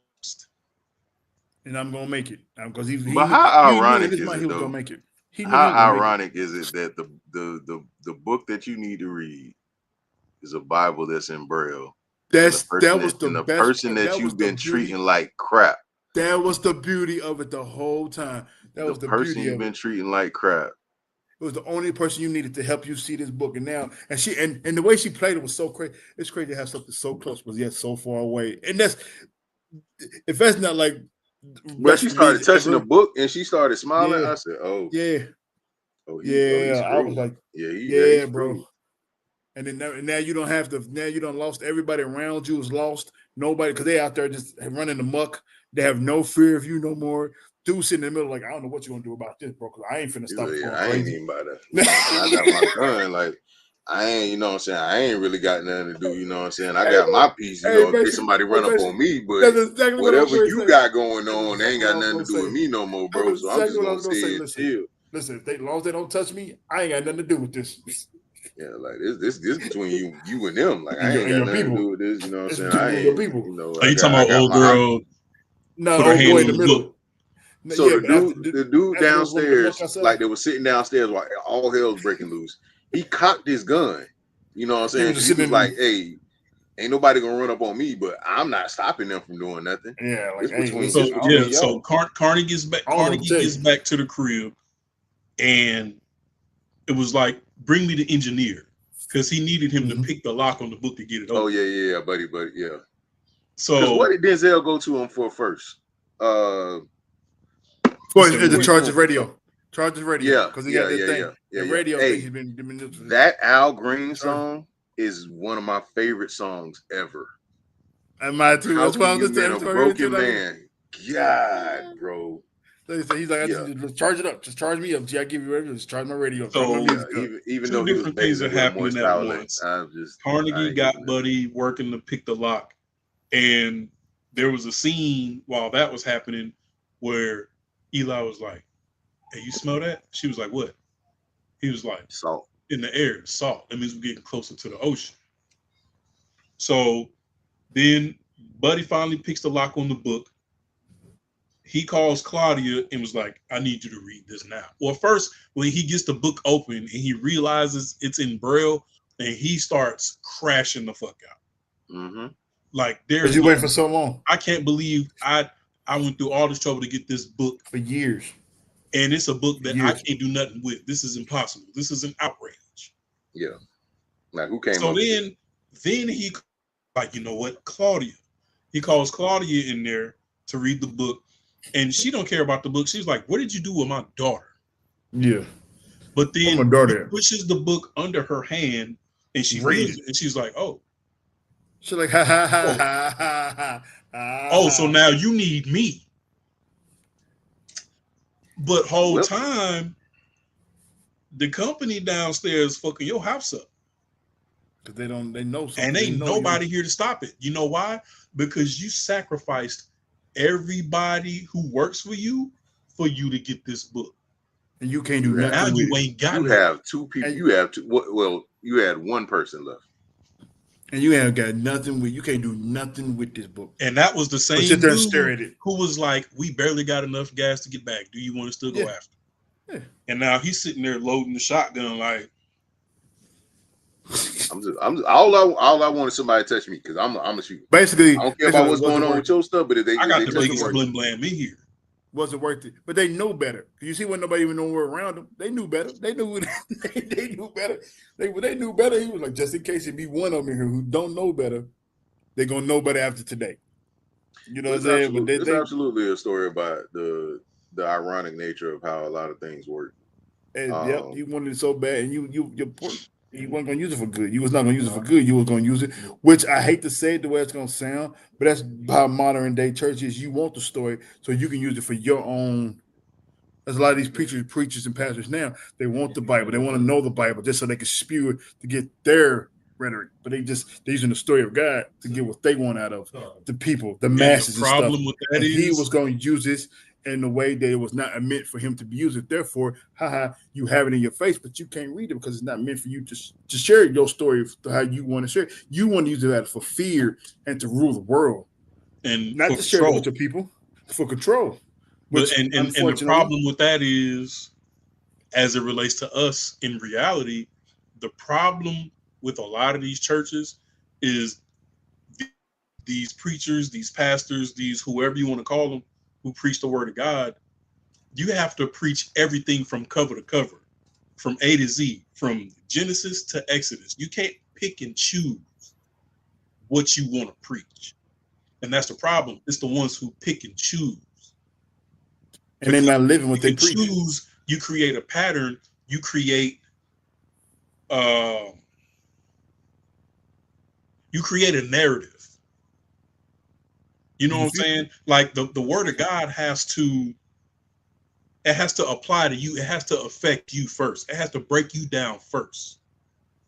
Speaker 4: and I'm gonna make it. Because he
Speaker 1: But how ironic
Speaker 4: he
Speaker 1: is it
Speaker 4: was
Speaker 1: though?
Speaker 4: gonna make it.
Speaker 1: How ironic is it that the book that you need to read is a Bible that's in Braille?
Speaker 4: That was the best.
Speaker 1: Person that you've been treating like crap.
Speaker 4: That was the beauty of it the whole time. That was the
Speaker 1: person
Speaker 4: beauty
Speaker 1: you've been treating like crap.
Speaker 4: It was the only person you needed to help you see this book. And now, and she and the way she played it was so crazy. It's crazy to have something so close, but yet so far away. And that's if that's not like.
Speaker 1: But she started touching the book and she started smiling.
Speaker 4: Yeah.
Speaker 1: I said, "Oh,
Speaker 4: yeah,
Speaker 1: oh,
Speaker 4: I was like,
Speaker 1: yeah,
Speaker 4: bro." And then now you don't have to. Now you don't lost everybody around you is lost. Nobody because they out there just running amok. They have no fear of you no more. Dude sitting in the middle like, I don't know what you're gonna do about this, bro. Cause I ain't finna stop.
Speaker 1: Yeah, I ain't even about that. I got my gun. Like I ain't, you know what I'm saying. I ain't really got nothing to do. You know what I'm saying. I got my piece. You know, in case somebody run up on me. But
Speaker 4: exactly
Speaker 1: whatever you got going on, they ain't got nothing to do with me no more, bro. So I'm just gonna stay and chill.
Speaker 4: Listen, as long as they don't touch me, I ain't got nothing to do with this.
Speaker 1: Yeah, like this between you and them. Like I ain't got nothing to do with this. You know what I'm saying. I ain't. You know,
Speaker 5: are you talking about old girl?
Speaker 4: No, old boy in the middle.
Speaker 1: So the dude downstairs, like they were sitting downstairs while all hell's breaking loose. He cocked his gun. You know what I'm saying? He was like, "Hey, ain't nobody gonna run up on me, but I'm not stopping them from doing nothing."
Speaker 4: Yeah, like
Speaker 5: so Carney gets back. Carney gets back to the crib, and it was like, "Bring me the engineer," because he needed him to pick the lock on the book to get it open.
Speaker 1: Oh yeah, buddy, yeah.
Speaker 5: So
Speaker 1: what did Denzel go to him for first?
Speaker 4: The Charges radio. Charges radio.
Speaker 1: Yeah,
Speaker 4: because he got that thing.
Speaker 1: Yeah,
Speaker 4: the radio
Speaker 1: thing
Speaker 4: he's been
Speaker 1: that Al Green song is one of my favorite songs ever.
Speaker 4: And mine too. That's why I'm just saying.
Speaker 1: A broken man. God, bro.
Speaker 4: He's like, just charge it up. Just charge me up. I give you radio. Just charge my radio.
Speaker 5: So
Speaker 1: even
Speaker 5: two different things are happening at once. Carnegie got Buddy working to pick the lock, and there was a scene while that was happening where Eli was like, "Hey, you smell that?" She was like, "What?" He was like,
Speaker 1: "Salt
Speaker 5: in the air. Salt. That means we're getting closer to the ocean." So then Buddy finally picks the lock on the book. He calls Claudia and was like, "I need you to read this now." Well, first, when he gets the book open and he realizes it's in Braille, and he starts crashing the fuck out. Like, there's
Speaker 4: you wait for so long.
Speaker 5: I can't believe I went through all this trouble to get this book
Speaker 4: for years.
Speaker 5: And it's a book that I can't do nothing with. This is impossible. This is an outrage.
Speaker 1: Yeah. Like, who came
Speaker 5: so
Speaker 1: up
Speaker 5: then he, like, you know what? Claudia. He calls Claudia in there to read the book. And she don't care about the book. She's like, "What did you do with my daughter?"
Speaker 4: Yeah.
Speaker 5: But then
Speaker 4: my daughter
Speaker 5: he pushes the book under her hand and she reads it. And she's like, "Oh."
Speaker 4: She's like, ha ha ha ha ha ha.
Speaker 5: Oh, so now you need me. But whole time, the company downstairs fucking your house up.
Speaker 4: Because they know something.
Speaker 5: And ain't nobody here to stop it. You know why? Because you sacrificed everybody who works for you to get this book.
Speaker 4: and you can't do
Speaker 1: You have-
Speaker 4: nothing
Speaker 5: Now
Speaker 4: with
Speaker 5: you
Speaker 4: it.
Speaker 5: ain't got
Speaker 1: You
Speaker 5: nothing.
Speaker 1: have two people.
Speaker 4: And-
Speaker 1: You have two. Well, you had one person left.
Speaker 4: And you ain't got nothing with. You can't do nothing with this book.
Speaker 5: And that was the same
Speaker 4: sit there and stare at
Speaker 5: dude
Speaker 4: it.
Speaker 5: who was like, "We barely got enough gas to get back. Do you want to still go
Speaker 4: Yeah.
Speaker 5: after?"
Speaker 4: Yeah.
Speaker 5: And now he's sitting there loading the shotgun, like,
Speaker 1: All I want is somebody to touch me because I'm a shooter.
Speaker 4: Basically,
Speaker 1: I don't care about what's
Speaker 4: wasn't
Speaker 1: going on
Speaker 4: worth
Speaker 1: with your stuff, but if they
Speaker 5: I got
Speaker 1: if
Speaker 5: the
Speaker 1: they touch
Speaker 5: biggest
Speaker 1: me,
Speaker 5: blim blam in here.
Speaker 4: wasn't worth it. But they know better. You see, when nobody even know we're around them, they knew better. They knew they knew better. They knew better. He was like, just in case it be one of them here who don't know better, they're gonna know better after today. You know what I'm saying? But
Speaker 1: it's absolutely a story about the ironic nature of how a lot of things work.
Speaker 4: And yep, you wanted it so bad, and you weren't gonna use it for good. You was not gonna use it for good. You was gonna use it, which I hate to say it the way it's gonna sound, but that's how modern day church is. You want the story so you can use it for your own. There's a lot of these preachers and pastors now. They want the Bible. They want to know the Bible just so they can spew it to get their rhetoric. But they're using the story of God to get what they want out of the people, the masses.
Speaker 5: The problem
Speaker 4: and stuff.
Speaker 5: with that
Speaker 4: and he
Speaker 5: is
Speaker 4: was going to use this in a way that it was not meant for him to be used. Therefore, you have it in your face, but you can't read it because it's not meant for you to share your story to how you want to share it. You want to use it for fear and to rule the world,
Speaker 5: and
Speaker 4: not
Speaker 5: for
Speaker 4: to share it with your people, for control.
Speaker 5: But and the problem with that is, as it relates to us in reality, the problem with a lot of these churches is these preachers, these pastors, these whoever you want to call them, who preach the word of God. You have to preach everything from cover to cover, from A to Z, from Genesis to Exodus. You can't pick and choose what you want to preach, and that's the problem. It's the ones who pick and choose.
Speaker 4: And they're not living what they preach.
Speaker 5: You create a pattern. You create a narrative. You know what I'm saying? Like the word of God has to apply to you. It has to affect you first. It has to break you down first.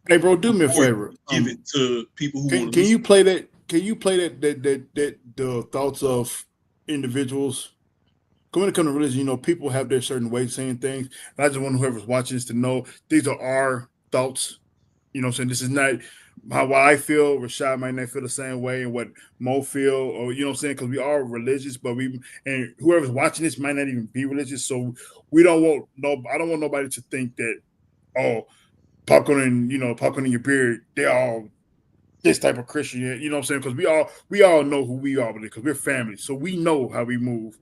Speaker 4: Hey, bro, do me a favor.
Speaker 5: Give it to people who want to.
Speaker 4: Can you play that? Can you play that the thoughts of individuals? When it comes to religion, people have their certain ways of saying things. And I just want whoever's watching this to know these are our thoughts. You know what I'm saying? This is not how I feel. Rashad might not feel the same way, and what Mo feel, or you know what I'm saying? Because we are religious, but and whoever's watching this might not even be religious. So I don't want nobody to think that popcorn in your beard, they're all this type of Christian. You know what I'm saying? Because we all know who we are because we're family. So we know how we move.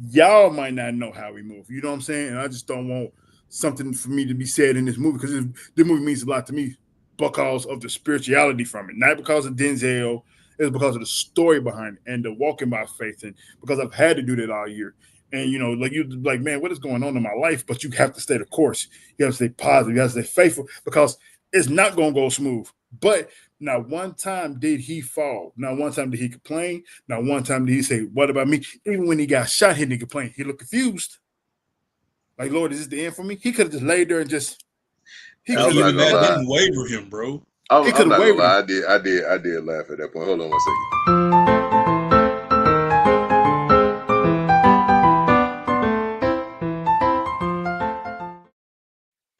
Speaker 4: Y'all might not know how we move. You know what I'm saying? And I just don't want something for me to be said in this movie because this movie means a lot to me because of the spirituality from it, not because of Denzel. It's because of the story behind it and the walking by faith, and because I've had to do that all year. And man, what is going on in my life? But you have to stay the course. You have to stay positive. You have to stay faithful because it's not going to go smooth. But not one time did he fall. Not one time did he complain. Not one time did he say, "What about me?" Even when he got shot, he didn't complain. He looked confused. Like, Lord, is this the end for me? He could have just laid there and just.
Speaker 5: That didn't waver him, bro.
Speaker 1: I'm not gonna lie. I did laugh at that point. Hold on 1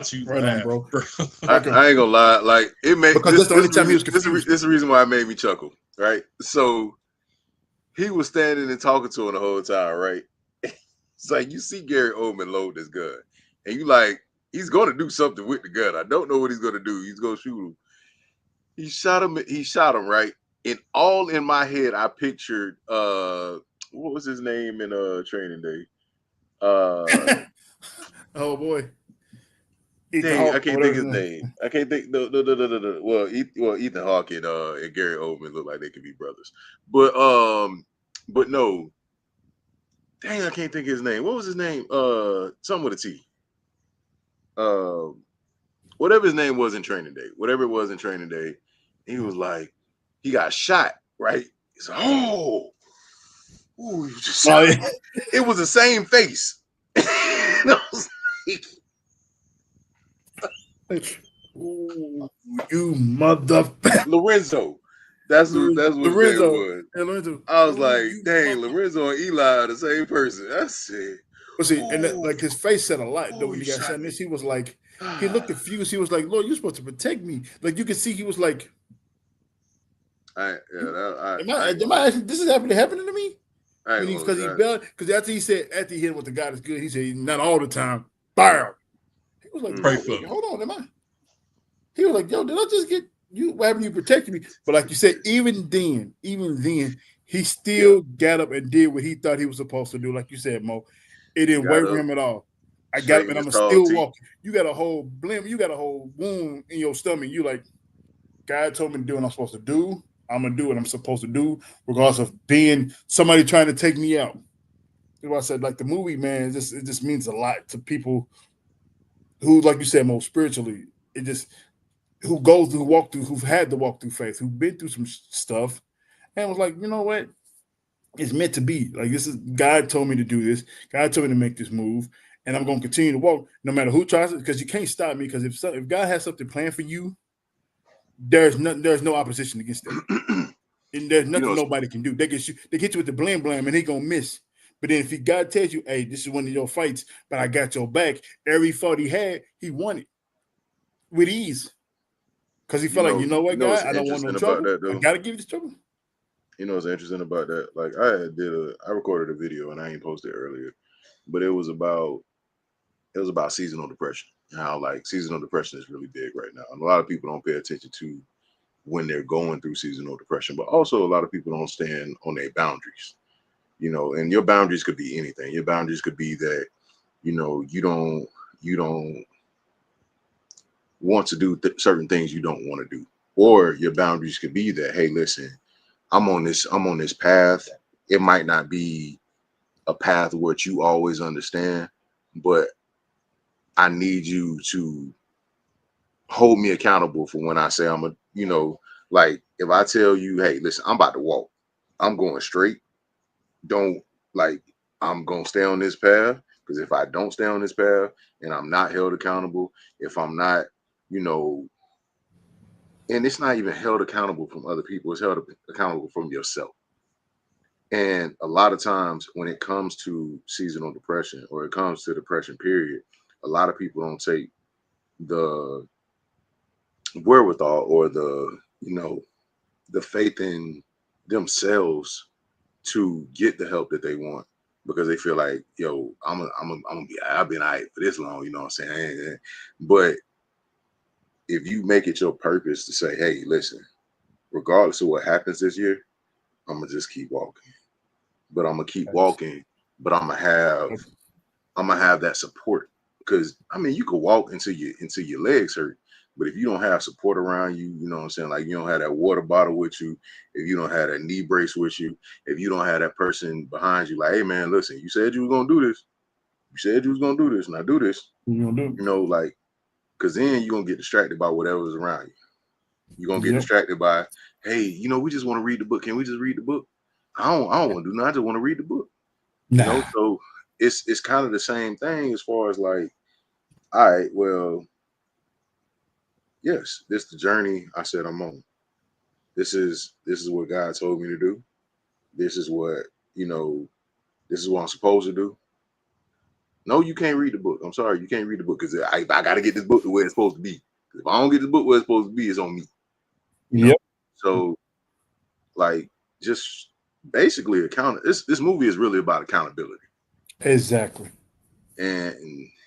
Speaker 1: second.
Speaker 4: Right on, bro.
Speaker 1: I ain't gonna lie. Like it made
Speaker 4: because that's the only time he was confused.
Speaker 1: This is the reason why it made me chuckle, right? So he was standing and talking to him the whole time, right? It's like you see Gary Oldman load this gun, and you like he's gonna do something with the gun. I don't know what he's gonna do. He's gonna shoot him. He shot him, right? And all in my head, I pictured what was his name in Training Day?
Speaker 4: Oh boy.
Speaker 1: Dang, I can't think his name. I can't think. No. Well, Ethan Hawke and Gary Oldman look like they could be brothers, but no. Dang, I can't think his name. What was his name? Something with a T. Whatever his name was in Training Day. Whatever it was in Training Day, he was like, he got shot. Right? He's like, ooh, you just shot. It was the same face.
Speaker 4: Ooh, you motherfucker.
Speaker 1: Lorenzo. That's what
Speaker 4: Lorenzo.
Speaker 1: his name was.
Speaker 4: Yeah, Lorenzo.
Speaker 1: I was like, dang, Lorenzo and Eli are the same person. I said,
Speaker 4: But see, and that,
Speaker 5: Ooh.
Speaker 4: like his face said a lot though
Speaker 5: Ooh,
Speaker 4: when
Speaker 5: he
Speaker 4: he got
Speaker 5: shot
Speaker 4: shot in
Speaker 5: me.
Speaker 4: this. He was like, he looked confused. He was like, Lord, you're supposed to protect me. Like you could see he was like,
Speaker 1: I
Speaker 4: am
Speaker 1: ain't gonna
Speaker 4: I
Speaker 1: lie.
Speaker 4: actually, this is happening to me?
Speaker 1: I ain't
Speaker 4: When he,
Speaker 1: gonna lie.
Speaker 4: because after he said, after he hit him with the God is good, he said, not all the time. Bam. He was like,
Speaker 5: Pray
Speaker 4: no,
Speaker 5: for
Speaker 4: wait,
Speaker 5: me.
Speaker 4: hold on, am I? He was like, yo, did I just get you? Why haven't you protected me? But like you said, even then, he still got up and did what he thought he was supposed to do. Like you said, Mo, it didn't
Speaker 1: Got
Speaker 4: waver
Speaker 1: up,
Speaker 4: him at all. I got up
Speaker 1: straightened
Speaker 4: and
Speaker 1: his
Speaker 4: I'm
Speaker 1: tall
Speaker 4: still
Speaker 1: teeth.
Speaker 4: walking. You got a whole wound in your stomach. You like, God told me to do what I'm supposed to do. I'm gonna do what I'm supposed to do, regardless of being somebody trying to take me out. That's why I said, like the movie, man, it just means a lot to people who, like you said, Mo, spiritually, it just who've had to walk through faith, who've been through some stuff, and was like, you know what, it's meant to be. Like this is God told me to do this. God told me to make this move, and I'm gonna continue to walk no matter who tries it, because you can't stop me. Because if God has something planned for you, there's no opposition against that. And there's
Speaker 1: You
Speaker 4: nothing
Speaker 1: know,
Speaker 4: nobody can do. They get you with the blam, and he gonna miss. But then if God tells you, hey, this is one of your fights, but I got your back, every fight he had, he won it with ease. Because he felt like, you know
Speaker 1: you
Speaker 4: what,
Speaker 1: know what's
Speaker 4: God, I don't want no
Speaker 1: interesting about
Speaker 4: trouble.
Speaker 1: that
Speaker 4: I
Speaker 1: though.
Speaker 4: gotta give you this trouble.
Speaker 1: You know what's interesting about that? Like I recorded a video and I ain't posted earlier, but it was about seasonal depression. And how like seasonal depression is really big right now. And a lot of people don't pay attention to when they're going through seasonal depression, but also a lot of people don't stand on their boundaries. And your boundaries could be anything. Your boundaries could be that, you don't want to do certain things you don't want to do. Or your boundaries could be that, hey, listen, I'm on this path. It might not be a path which you always understand, but I need you to hold me accountable for when I say like if I tell you, hey, listen, I'm about to walk, I'm going straight. Don't like I'm gonna stay on this path, because if I don't stay on this path and I'm not held accountable, if I'm not, you know, and it's not even held accountable from other people, it's held accountable from yourself. And a lot of times when it comes to seasonal depression or it comes to depression, period, a lot of people don't take the wherewithal or the faith in themselves to get the help that they want, because they feel like, yo, I've been all right for this long, you know what I'm saying? But if you make it your purpose to say, hey, listen, regardless of what happens this year, I'm gonna just keep walking. But I'm gonna keep walking, but I'm gonna have that support. Because I mean, you could walk until your legs hurt, but if you don't have support around you, you know what I'm saying? Like you don't have that water bottle with you, if you don't have that knee brace with you, if you don't have that person behind you, like, hey man, listen, you said you was gonna do this. You said you was gonna do this, now do this.
Speaker 4: You gonna do?
Speaker 1: Like, because then you're gonna get distracted by whatever's around you. You're gonna get
Speaker 4: Yep.
Speaker 1: distracted by, hey, we just want to read the book. Can we just read the book? I don't want to do nothing. I just want to read the book.
Speaker 4: Nah.
Speaker 1: So it's kind of the same thing as far as like, all right, well, yes, this is the journey I said I'm on. This is what God told me to do. This is what you know. This is what I'm supposed to do. No, you can't read the book. I'm sorry, you can't read the book, because I got to get this book the way it's supposed to be. If I don't get this book where it's supposed to be, it's on me.
Speaker 4: Yep.
Speaker 1: So like, just basically this movie is really about accountability.
Speaker 4: Exactly.
Speaker 1: And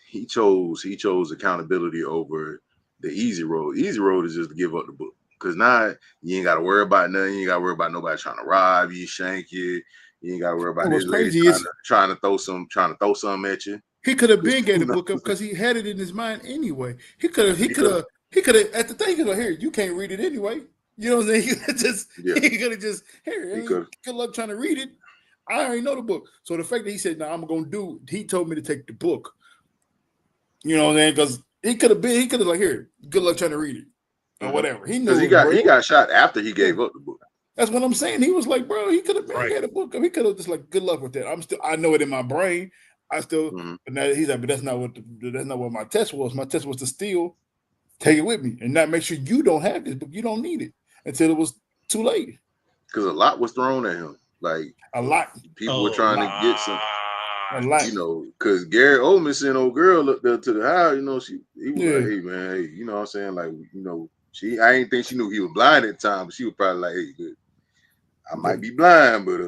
Speaker 1: he chose accountability over the easy road. Easy road is just to give up the book, because now you ain't got to worry about nothing. You ain't got to worry about nobody trying to rob you, shank you. You ain't got to worry about
Speaker 4: And
Speaker 1: this
Speaker 4: what's
Speaker 1: lady
Speaker 4: crazy is
Speaker 1: trying to throw something at you.
Speaker 4: he could have been gave
Speaker 1: Who
Speaker 4: the book up
Speaker 1: knows?
Speaker 4: because he had it in his mind anyway. He could have at the thing. He could have, here, you can't read it anyway. You know what I'm saying? He could have just here. I
Speaker 1: He
Speaker 4: mean,
Speaker 1: could.
Speaker 4: good luck trying to read it. I already know the book. So the fact that he said, "No, I'm gonna do," he told me to take the book. You know what I'm saying? Because he could have like, here, good luck trying to read it or whatever. He
Speaker 1: Because
Speaker 4: knew
Speaker 1: he
Speaker 4: it was
Speaker 1: he
Speaker 4: real.
Speaker 1: got shot after he
Speaker 4: Yeah.
Speaker 1: gave up the book.
Speaker 4: That's what I'm saying. He was like, bro, he could have been
Speaker 5: Right.
Speaker 4: had a book. He could have just like, good luck with that. I know it in my brain.
Speaker 1: Mhm.
Speaker 4: But now he's like, but that's not what my test was. My test was to still take it with me and not make sure you don't have this book. You don't need it until it was too late.
Speaker 1: Because a lot was thrown at him. Like,
Speaker 4: A lot.
Speaker 1: people were trying to get some.
Speaker 4: A lot.
Speaker 1: You know, because Gary Oldman sent old girl up there to the house. You know, he was
Speaker 4: Yeah.
Speaker 1: like, "Hey man, hey, you know what I'm saying? Like, you know, I ain't think she knew he was blind at the time, but she was probably like, hey, good, I might be blind, but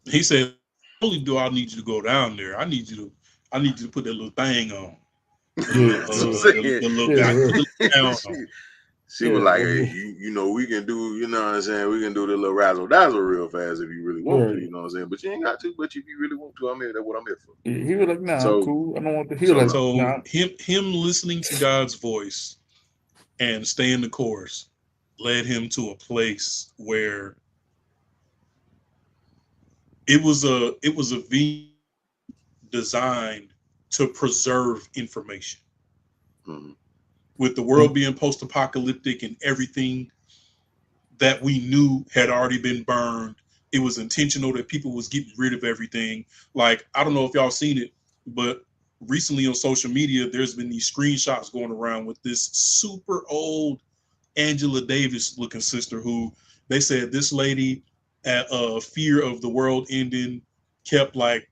Speaker 5: He said, "Not only do I need you to go down there, I need you to put that little thing on. The
Speaker 4: Yeah,
Speaker 5: little guy. Put the little down on."
Speaker 1: she was like, hey, you know, we can do, you know what I'm saying? We can do the little razzle dazzle real fast if you really want to, you know what I'm saying? But you ain't got to, but if you really want to, I'm here. That's what I'm here for.
Speaker 4: Yeah, he was like, nah,
Speaker 1: So,
Speaker 4: I'm cool. I don't want to. He was like,
Speaker 5: So
Speaker 4: nah.
Speaker 5: him listening to God's voice and staying the course led him to a place where it was a V designed to preserve information.
Speaker 1: mhm.
Speaker 5: With the world being post-apocalyptic and everything that we knew had already been burned, it was intentional that people was getting rid of everything. Like, I don't know if y'all seen it, but recently on social media, there's been these screenshots going around with this super old Angela Davis looking sister who they said this lady at fear of the world ending kept like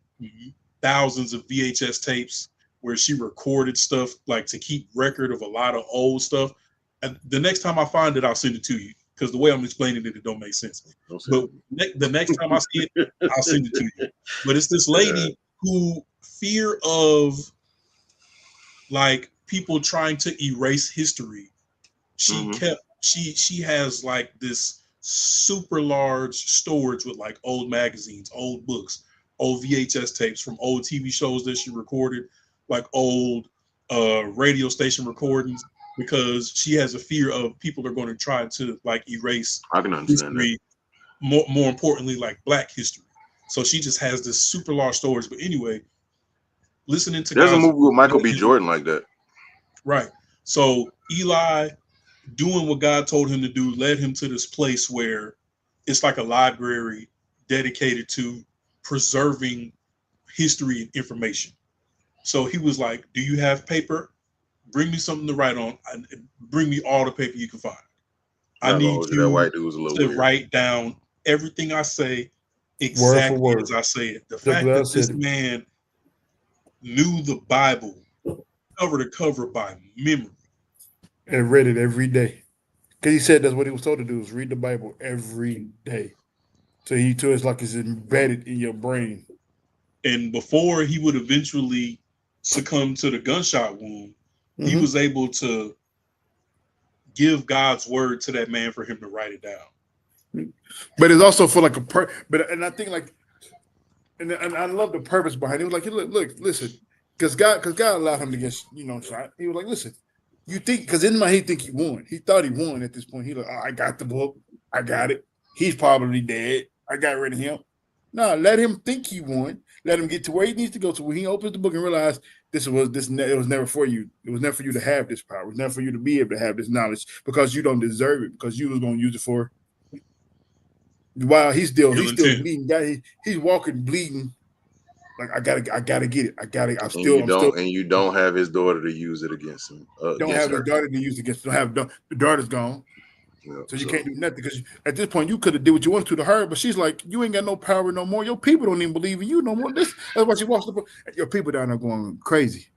Speaker 5: thousands of VHS tapes where she recorded stuff like to keep record of a lot of old stuff. And the next time I find it, I'll send it to you because the way I'm explaining it, it don't make sense. But the next time I see it, I'll send it to you. But it's this lady who fear of like people trying to erase history. She has like this super large storage with like old magazines, old books, old VHS tapes from old TV shows that she recorded, like old radio station recordings, because she has a fear of people are going to try to like erase
Speaker 1: I can understand
Speaker 5: history, more importantly, like Black history. So she just has this super large storage. But anyway, listening to
Speaker 1: there's a
Speaker 5: God's
Speaker 1: movie with Michael B. Jordan like that.
Speaker 5: Right. So Eli doing what God told him to do led him to this place where it's like a library dedicated to preserving history and information. So he was like, do you have paper? Bring me something to write on. Bring me all the paper you can find. I need
Speaker 1: That
Speaker 5: you
Speaker 1: white dude was a little
Speaker 5: to
Speaker 1: weird.
Speaker 5: write down everything I say exactly
Speaker 4: word.
Speaker 5: as I say it. The fact that this man knew the Bible cover to cover by memory.
Speaker 4: And read it every day. Because he said that's what he was told to do, was read the Bible every day. So he told us like it's embedded in your brain.
Speaker 5: And before he would eventually succumb to the gunshot wound, he was able to give God's word to that man for him to write it down.
Speaker 4: But it's also for like and I think like, and I love the purpose behind it. It was like, look, listen, because God allowed him to get, shot. He was like, listen, you think, because in my head, he think he won. He thought he won at this point. He like, oh, I got the book. I got it. He's probably dead. I got rid of him. No, let him think he won. Let him get to where he needs to go to. When he opens the book and realizes it was never for you. It was never for you to have this power. It was never for you to be able to have this knowledge because you don't deserve it, because you was going to use it for. While he's still bleeding. He's walking bleeding. Like I gotta get it. And
Speaker 1: you don't have his daughter to use it against him.
Speaker 4: Don't have his daughter to use it against. The daughter's gone.
Speaker 1: Yeah,
Speaker 4: so you can't do nothing, because at this point you could have did what you wanted to her, but she's like, you ain't got no power no more. Your people don't even believe in you no more. That's why she walks up. Your people down there going crazy.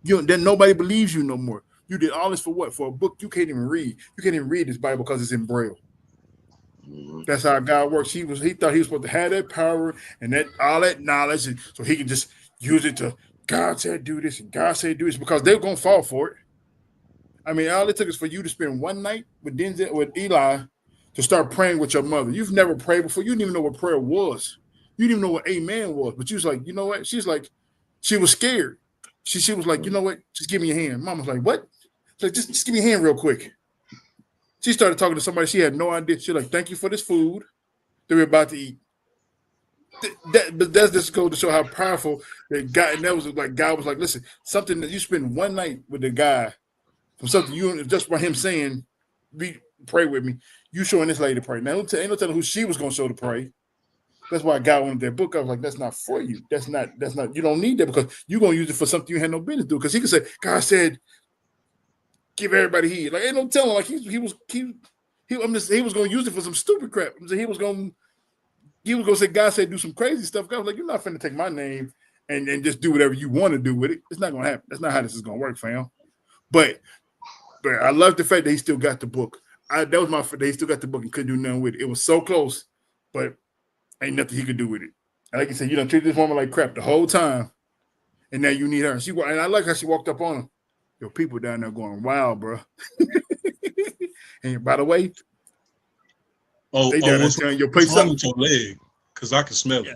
Speaker 4: Then nobody believes you no more. You did all this for what? For a book you can't even read. You can't even read this Bible because it's in Braille. That's how God works. He thought he was supposed to have that power and that all that knowledge, and so he can just use it to, God said do this and God said do this, because they're gonna fall for it. I mean, all it took is for you to spend one night with Eli to start praying with your mother. You've never prayed before. You didn't even know what prayer was. You didn't even know what amen was. But you was like, you know what? She's like, she was scared. She was like, you know what? Just give me your hand. Mom was like, what? She's like, just give me your hand real quick. She started talking to somebody she had no idea. She's like, thank you for this food that we're about to eat. But that's just go to show how powerful that guy. And that was like, God was like, listen, something that you spend one night with the guy, from something you just by him saying, pray with me, you showing this lady to pray. Now, ain't no telling who she was going to show to pray. That's why God wanted that book. I was like, that's not for you. That's not, you don't need that, because you're going to use it for something you had no business to do. Because he could say, God said, give everybody heed. Like, ain't no telling. Like he was going to use it for some stupid crap. He was going to he was gonna say, God said do some crazy stuff. God was like, you're not finna take my name and just do whatever you want to do with it. It's not gonna happen. That's not how this is gonna work, fam. But I love the fact that he still got the book. That was my fault. He still got the book and couldn't do nothing with it. It was so close, but ain't nothing he could do with it. And like you said, you don't treat this woman like crap the whole time, and now you need her. And I like how she walked up on him. Your people down there going wild, bro. And by the way, they down there tearing your place up.
Speaker 5: With your leg, because I can smell it.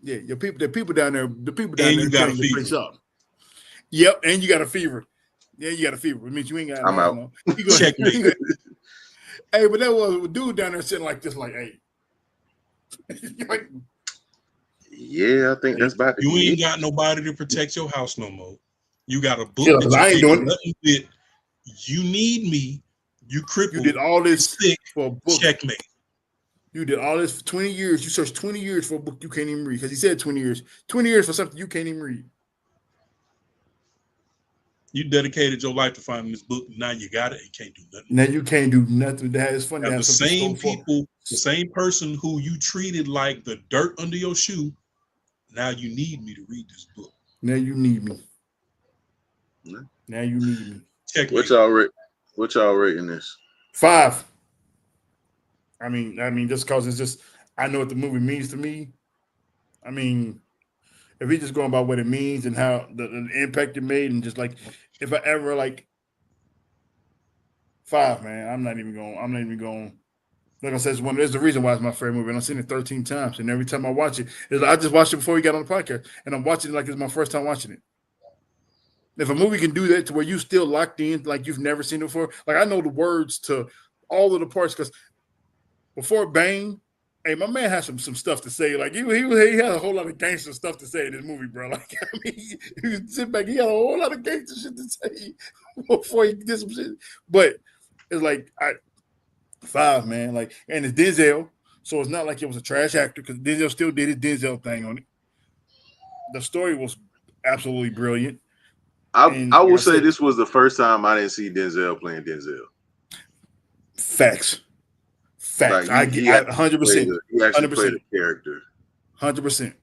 Speaker 4: Yeah, the people down there
Speaker 5: you got
Speaker 4: tearing your place up. Yep, and you got a fever. Yeah, you got a fever. It means you ain't got.
Speaker 1: I'm out.
Speaker 5: Check me.
Speaker 4: Hey, but that was a dude down there sitting like this, like, hey. Like,
Speaker 1: yeah, I think that's about it.
Speaker 5: You ain't got nobody to protect your house no more. You got a book.
Speaker 4: Yeah, I ain't doing
Speaker 5: it. You need me. You crippled.
Speaker 4: You did all this
Speaker 5: sick
Speaker 4: for a book.
Speaker 5: Checkmate.
Speaker 4: You did all this for 20 years. You searched 20 years for a book you can't even read. Because he said 20 years. 20 years for something you can't even read.
Speaker 5: You dedicated your life to finding this book. Now you got it and can't do nothing.
Speaker 4: Now you can't do nothing. That is funny.
Speaker 5: The same people, the same person who you treated like the dirt under your shoe. Now you need me to read this book.
Speaker 4: Now you need me. Now you need me.
Speaker 5: Check
Speaker 1: what y'all rating this?
Speaker 4: 5. I mean, just because it's just I know what the movie means to me. I mean, if we just going by what it means and how the impact it made, and just like if I ever like 5, man, I'm not even going. Like I said, there's the reason why it's my favorite movie, and I've seen it 13 times, and every time I watch it, I just watched it before we got on the podcast, and I'm watching it like it's my first time watching it. If a movie can do that to where you still locked in, like you've never seen it before, like I know the words to all of the parts, because before Bane, hey, my man has some stuff to say. Like he had a whole lot of gangster stuff to say in this movie, bro. Like I mean, he sit back, he had a whole lot of gangster shit to say before he did some shit. But it's like 5, man. Like, and it's Denzel, so it's not like it was a trash actor because Denzel still did his Denzel thing on it. The story was absolutely brilliant.
Speaker 1: I will say this was the first time I didn't see Denzel playing Denzel.
Speaker 4: Facts.
Speaker 1: Like,
Speaker 4: I get 100%.
Speaker 1: He actually played a character.
Speaker 4: 100%.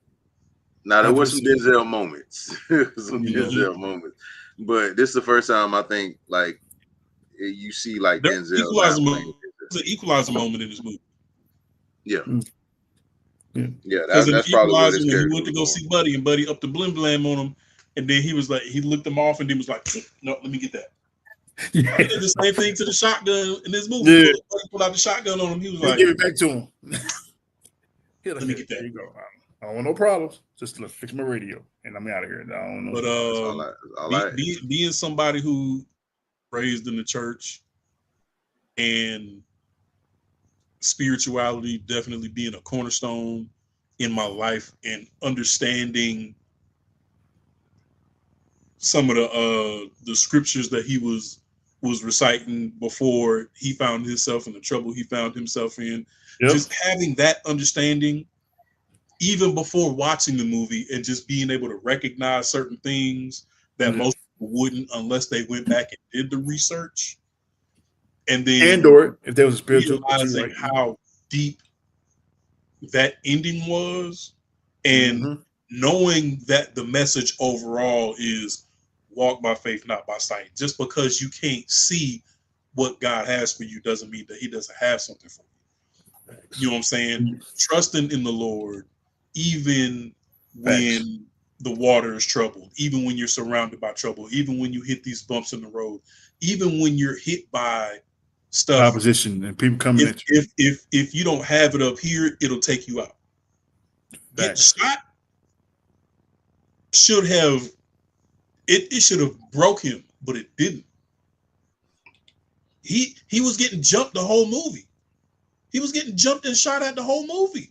Speaker 1: Now there were some Denzel moments, moments, but this is the first time I think like you see like Denzel.
Speaker 5: There's an equalizer moment in this movie.
Speaker 1: Yeah. Yeah,
Speaker 5: that's probably what his character. He went to go see Buddy, and Buddy upped the blim blam on him, and then he was like, he looked him off, and then was like, no, let me get that. Yeah. He did the same thing to the shotgun in this movie. Yeah. He pulled out the shotgun on him. He was like,
Speaker 4: give it back to him.
Speaker 5: Let me get that.
Speaker 4: There you go. I don't want no problems. Just to fix my radio, and I'm out of here. I don't know.
Speaker 5: But being somebody who raised in the church and spirituality definitely being a cornerstone in my life, and understanding some of the scriptures that he was reciting before he found himself in the trouble he found himself in. Yep. Just having that understanding even before watching the movie, and just being able to recognize certain things that most people wouldn't unless they went back and did the research. And then
Speaker 4: or if there was a spiritual,
Speaker 5: realizing how deep that ending was, and knowing that the message overall is walk by faith, not by sight. Just because you can't see what God has for you doesn't mean that he doesn't have something for you. You know what I'm saying? Trusting in the Lord, even when the water is troubled, even when you're surrounded by trouble, even when you hit these bumps in the road, even when you're hit by stuff,
Speaker 4: opposition and people coming at you.
Speaker 5: If you don't have it up here, it'll take you out. Getting shot should have broke him, but it didn't. He was getting jumped the whole movie. He was getting jumped and shot at the whole movie,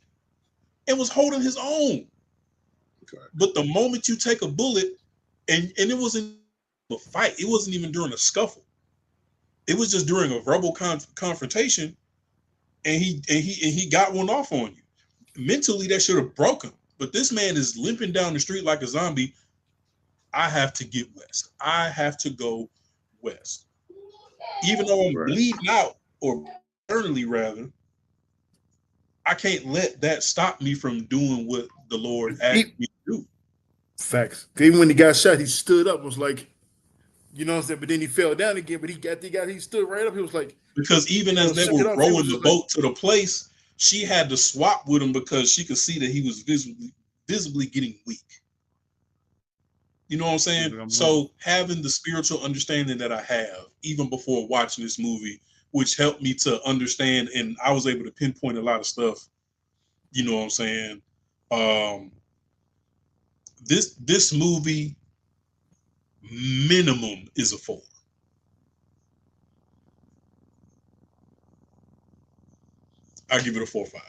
Speaker 5: and was holding his own. Okay. But the moment you take a bullet, and it wasn't a fight, it wasn't even during a scuffle. It was just during a verbal confrontation, and he got one off on you. Mentally, that should have broke him. But this man is limping down the street like a zombie. I have to get west. I have to go west. Even though I'm bleeding out, or internally rather, I can't let that stop me from doing what the Lord asked me to do.
Speaker 4: Facts. Even when he got shot, he stood up. Was like, you know what I'm saying? But then he fell down again. But he stood right up. He was like,
Speaker 5: because even as they were rowing the boat to the place, she had to swap with him because she could see that he was visibly getting weak. You know what I'm saying? So having the spiritual understanding that I have, even before watching this movie, which helped me to understand, and I was able to pinpoint a lot of stuff. You know what I'm saying? This movie minimum is a 4. I give it a 4 or 5.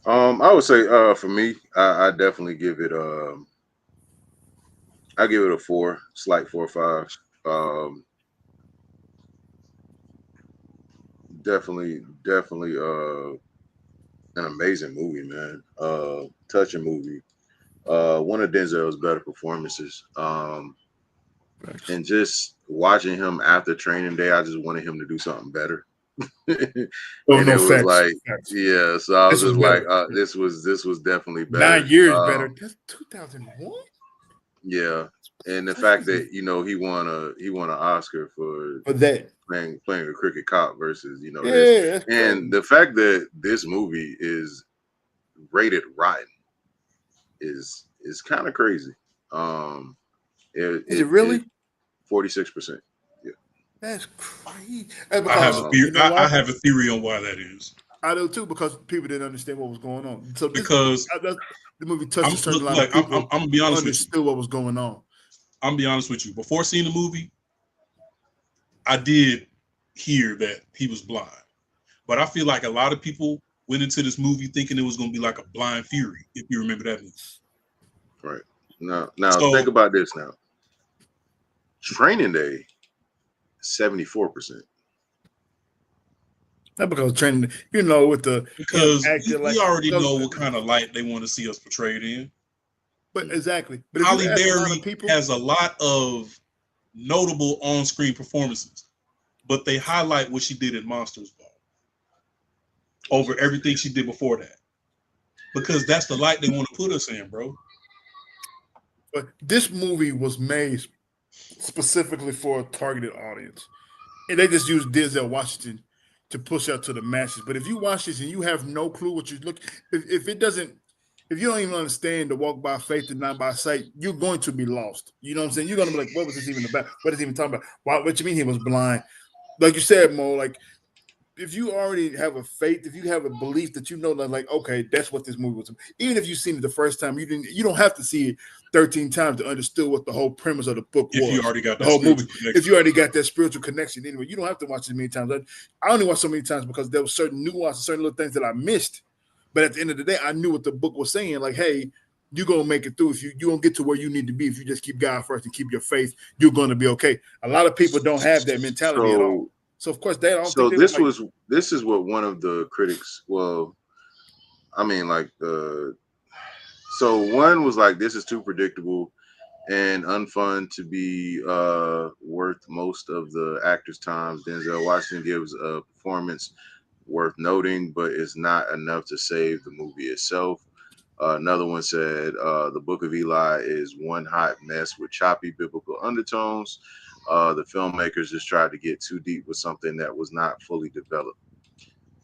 Speaker 1: I would say for me, I definitely give it I give it a 4, slight 4 or 5. Definitely an amazing movie, man. Touching movie. One of Denzel's better performances. And just watching him after training day, I just wanted him to do something better. And it was like, yeah. So I was just like, this was definitely better.
Speaker 4: 9 years better. That's 2001.
Speaker 1: Yeah, and the fact that he won an Oscar for
Speaker 4: that
Speaker 1: playing a cricket cop versus this. And the fact that this movie is rated rotten is kind of crazy.
Speaker 4: Is it really?
Speaker 1: 46%. Yeah,
Speaker 4: that's crazy.
Speaker 5: I have a theory. I have a theory on why that is.
Speaker 4: I do too, because people didn't understand what was going on. So
Speaker 5: because
Speaker 4: the movie touched a certain line of people.
Speaker 5: I'm gonna be honest
Speaker 4: understood
Speaker 5: with you.
Speaker 4: What was going on.
Speaker 5: I'm gonna be honest with you. Before seeing the movie, I did hear that he was blind, but I feel like a lot of people went into this movie thinking it was gonna be like a Blind Fury. If you remember that movie,
Speaker 1: right? Now think about this. Now, Training Day, 74%.
Speaker 4: Not because training, with the
Speaker 5: because we already know what kind of light they want to see us portrayed in.
Speaker 4: But exactly, but
Speaker 5: Halle Berry has a lot of notable on-screen performances, but they highlight what she did in Monsters Ball over everything she did before that, because that's the light they want to put us in, bro.
Speaker 4: But this movie was made specifically for a targeted audience, and they just used Denzel Washington to push out to the masses. But if you watch this and you have no clue what you look, if you don't even understand the walk by faith and not by sight, you're going to be lost. You know what I'm saying? You're going to be like, what was this even about? What is he even talking about? What you mean he was blind? Like you said, Mo, like if you already have a faith, if you have a belief that that like, okay, that's what this movie was. Even if you've seen it the first time, you don't have to see it 13 times to understand what the whole premise of the book was.
Speaker 5: If you already got
Speaker 4: the whole movie, if you already got that spiritual connection, anyway, you don't have to watch it many times. I only watched so many times because there were certain nuances, certain little things that I missed. But at the end of the day, I knew what the book was saying. Like, hey, you're gonna make it through. If you gonna get to where you need to be, if you just keep God first and keep your faith, you're gonna be okay. A lot of people don't have that mentality at all. So of course they don't.
Speaker 1: So this is what one of the critics. Well, I mean, like so one was like, this is too predictable and unfun to be worth most of the actors' time. Denzel Washington gives a performance worth noting, but it's not enough to save the movie itself. Another one said the Book of Eli is one hot mess with choppy biblical undertones. The filmmakers just tried to get too deep with something that was not fully developed.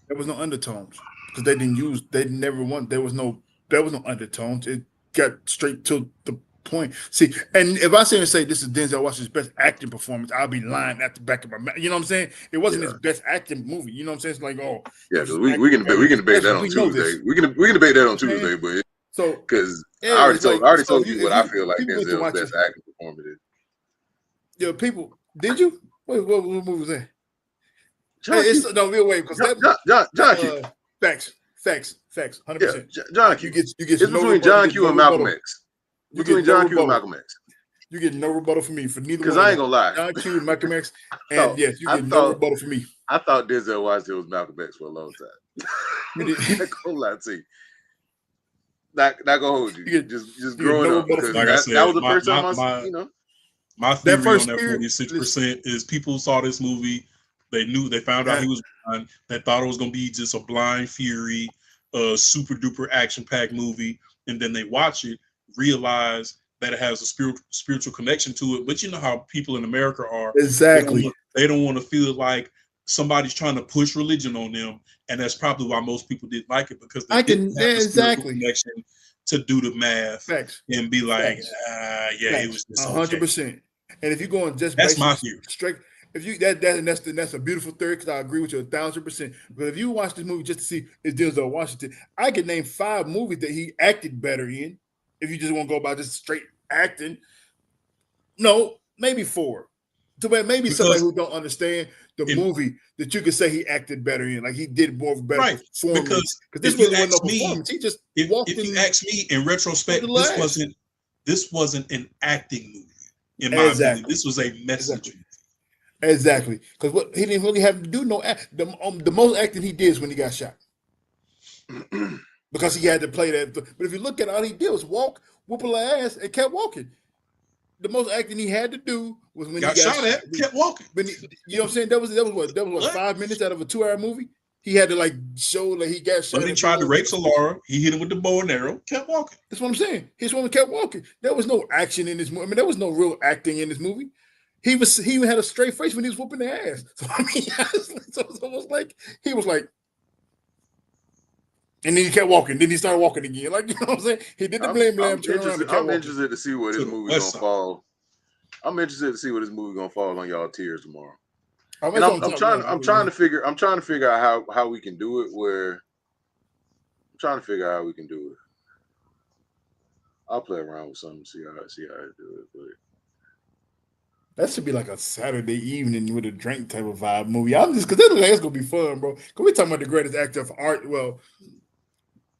Speaker 4: There was no undertones because there was no undertones. It got straight to the point. See, and if I say this is Denzel Washington's best acting performance, I'll be lying at the back of my mouth. You know what I'm saying? It wasn't his best acting movie. You know what I'm saying? It's like, oh,
Speaker 1: yeah, because we can debate that on Tuesday. We can debate that on Tuesday, but so because I already told you what I feel like Denzel's best acting performance is.
Speaker 4: Yeah, people, did you? What movie was that? No, real way, because
Speaker 1: John Q.
Speaker 4: Facts, 100%.
Speaker 1: Yeah, John Q.
Speaker 4: You get
Speaker 1: it's between John Q and Malcolm X. Between John Q and Malcolm X.
Speaker 4: You get no rebuttal from me for neither one.
Speaker 1: Because I ain't gonna lie.
Speaker 4: John Q and Malcolm X, and yes, you get no rebuttal from me.
Speaker 1: I thought Denzel Washington was Malcolm X for a long time. I'm not gonna lie to you. Not gonna hold you. Just growing up.
Speaker 5: Like I said, that was the first time
Speaker 1: I
Speaker 5: My theory on that 46% is people saw this movie They found out he was blind. They thought it was going to be just a blind fury, super duper action packed movie, and then they watch it, realize that it has a spiritual connection to it. But you know how people in America are.
Speaker 4: Exactly.
Speaker 5: They don't want to feel like somebody's trying to push religion on them, and that's probably why most people didn't like it, because they didn't have a spiritual connection to do the math and be like, it was just
Speaker 4: 100%. And if you're going just
Speaker 5: that's my theory.
Speaker 4: Straight, if you that's a beautiful theory, because I agree with you 1,000%. But if you watch this movie just to see is Denzel Washington, I could name 5 movies that he acted better in. If you just want to go by just straight acting, no, maybe 4. So maybe somebody who don't understand the movie that you could say he acted better in, like he did more of a better performance. Because this wasn't no performance. He just walked in.
Speaker 5: If you ask me, in retrospect, this wasn't an acting movie. In my opinion, this was a message.
Speaker 4: Exactly, because what he didn't really have to do no act. The most acting he did is when he got shot, because he had to play that. But if you look at all he did was walk, whoop her ass, and kept walking. The most acting he had to do was when he got
Speaker 5: shot at, kept walking.
Speaker 4: You know what I'm saying? That was what 5 minutes out of a 2-hour movie. He had to like show like he got shot.
Speaker 5: When he tried to rape Solara, he hit him with the bow and arrow, kept walking.
Speaker 4: That's what I'm saying. His woman kept walking. There was no action in this movie. I mean, there was no real acting in this movie. He had a straight face when he was whooping their ass. So I mean, so it's almost like he was like, and then he kept walking. Then he started walking again. Like, you know what I'm saying? He did the blam.
Speaker 1: I'm interested to see where this movie gonna fall. I'm interested to see where this movie gonna fall on y'all tiers tomorrow. And I'm trying to figure out how we can do it. I'll play around with something, see how I do it. But
Speaker 4: that should be like a Saturday evening with a drink type of vibe movie. I'm just because that's gonna be fun, bro. Because we're talking about the greatest actor of art. Well,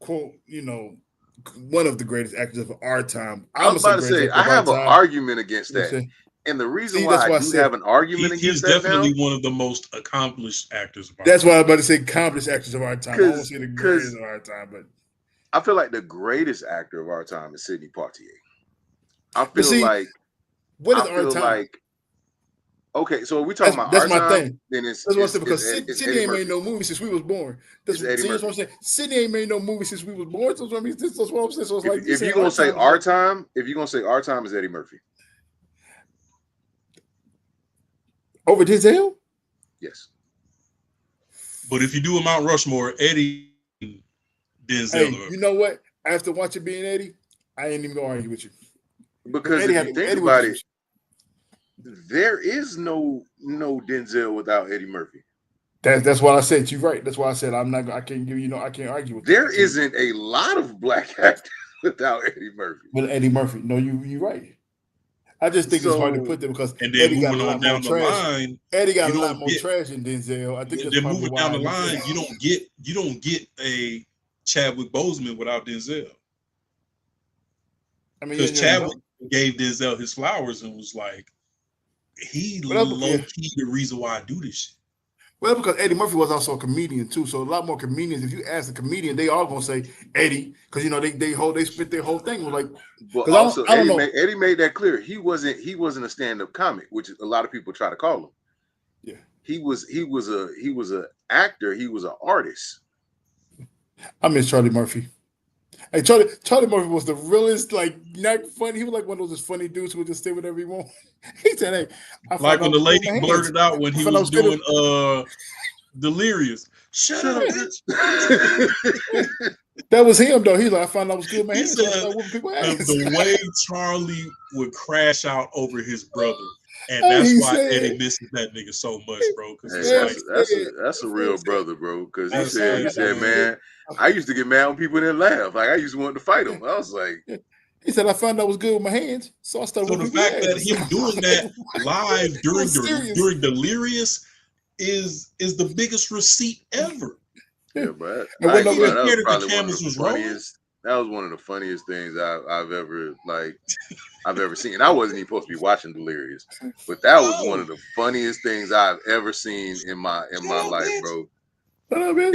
Speaker 4: quote, one of the greatest actors of our time.
Speaker 1: I was about to say I have an argument against that. And the reason why I do have an argument against that,
Speaker 5: he's definitely one of the most accomplished actors of our
Speaker 4: time. That's why I was about to say accomplished actors of our time. I don't say the greatest of our time, but
Speaker 1: I feel like the greatest actor of our time is Sidney Poitier. I feel like
Speaker 4: what is our time?
Speaker 1: Okay, so we're talking about
Speaker 4: that's
Speaker 1: our
Speaker 4: my
Speaker 1: time,
Speaker 4: thing.
Speaker 1: Then it's
Speaker 4: what I'm saying, because Sidney ain't made no movie since we was born. That's what I'm saying. Sidney ain't made no movie since we was born. So I mean, that's what I'm saying. So it's like
Speaker 1: if you're gonna say our time, is Eddie Murphy.
Speaker 4: Over Denzel?
Speaker 1: Yes.
Speaker 5: But if you do a Mount Rushmore, Eddie, Denzel.
Speaker 4: Hey, you know what? After watching being Eddie, I ain't even gonna argue with you.
Speaker 1: Because if you think about it, there is no Denzel without Eddie Murphy.
Speaker 4: That's what I said. You're right. That's why I said I can't give you I can't argue with you.
Speaker 1: There isn't a lot of black actors without Eddie Murphy.
Speaker 4: With Eddie Murphy. No, you're right. I just think it's hard to put them because
Speaker 5: Eddie got a lot more trash.
Speaker 4: Eddie got a lot more trash than Denzel. I think
Speaker 5: they're moving down the line. You don't get a Chadwick Boseman without Denzel. I mean, because Chadwick gave Denzel his flowers and was like, he low key the reason why I do this shit.
Speaker 4: Well, because Eddie Murphy was also a comedian too, so a lot more comedians. If you ask a comedian, they all gonna say Eddie, because they spit their whole thing. Like,
Speaker 1: but also Eddie made that clear. He wasn't a stand-up comic, which a lot of people try to call him.
Speaker 4: Yeah,
Speaker 1: he was a actor. He was an artist.
Speaker 4: I miss Charlie Murphy. Hey, Charlie Murphy was the realest, like, not funny. He was like one of those funny dudes who would just say whatever he want. He said, "Hey,
Speaker 5: like when the lady blurted out when he was doing Delirious. Shut up, bitch."
Speaker 4: That was him though. He's like, I found out I was good, man. He said,
Speaker 5: the way Charlie would crash out over his brother. And that's why Eddie misses that nigga so much, bro. Because
Speaker 1: that's a real brother, bro. Because he said, man, I used to get mad when people didn't laugh. Like I used to want to fight him. I was like,
Speaker 4: he said, I found out I was good with my hands, so I started.
Speaker 5: So the fact that him doing that live during Delirious is the biggest receipt ever.
Speaker 1: Yeah, but that was one of the funniest things I've ever seen. And I wasn't even supposed to be watching Delirious, but that was one of the funniest things I've ever seen in my life, bro.
Speaker 5: Probably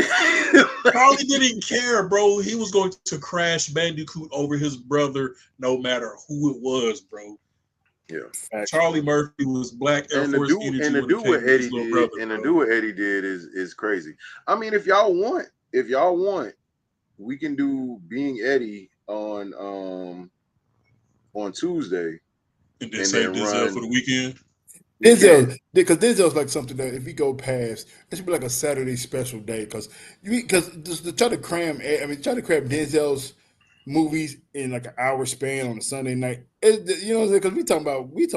Speaker 5: didn't care, bro. He was going to crash Bandicoot over his brother, no matter who it was, bro.
Speaker 1: Yeah.
Speaker 5: Charlie Murphy was Black Air
Speaker 1: And the
Speaker 5: Force
Speaker 1: do
Speaker 5: energy
Speaker 1: and the
Speaker 5: when
Speaker 1: do
Speaker 5: it came
Speaker 1: what
Speaker 5: to his
Speaker 1: Eddie
Speaker 5: little
Speaker 1: did,
Speaker 5: brother.
Speaker 1: and the
Speaker 5: bro.
Speaker 1: do what Eddie did is crazy. I mean, if y'all want, we can do Being Eddie on Tuesday,
Speaker 5: And then
Speaker 1: and
Speaker 5: save
Speaker 1: then
Speaker 5: Denzel for the
Speaker 1: run.
Speaker 5: weekend.
Speaker 1: We can.
Speaker 4: Denzel, because Denzel's like something that if we go past, it should be like a Saturday special day. Because just to try to cram, try to cram Denzel's movies in like an hour span on a Sunday night. You know what I'm saying? Because we talking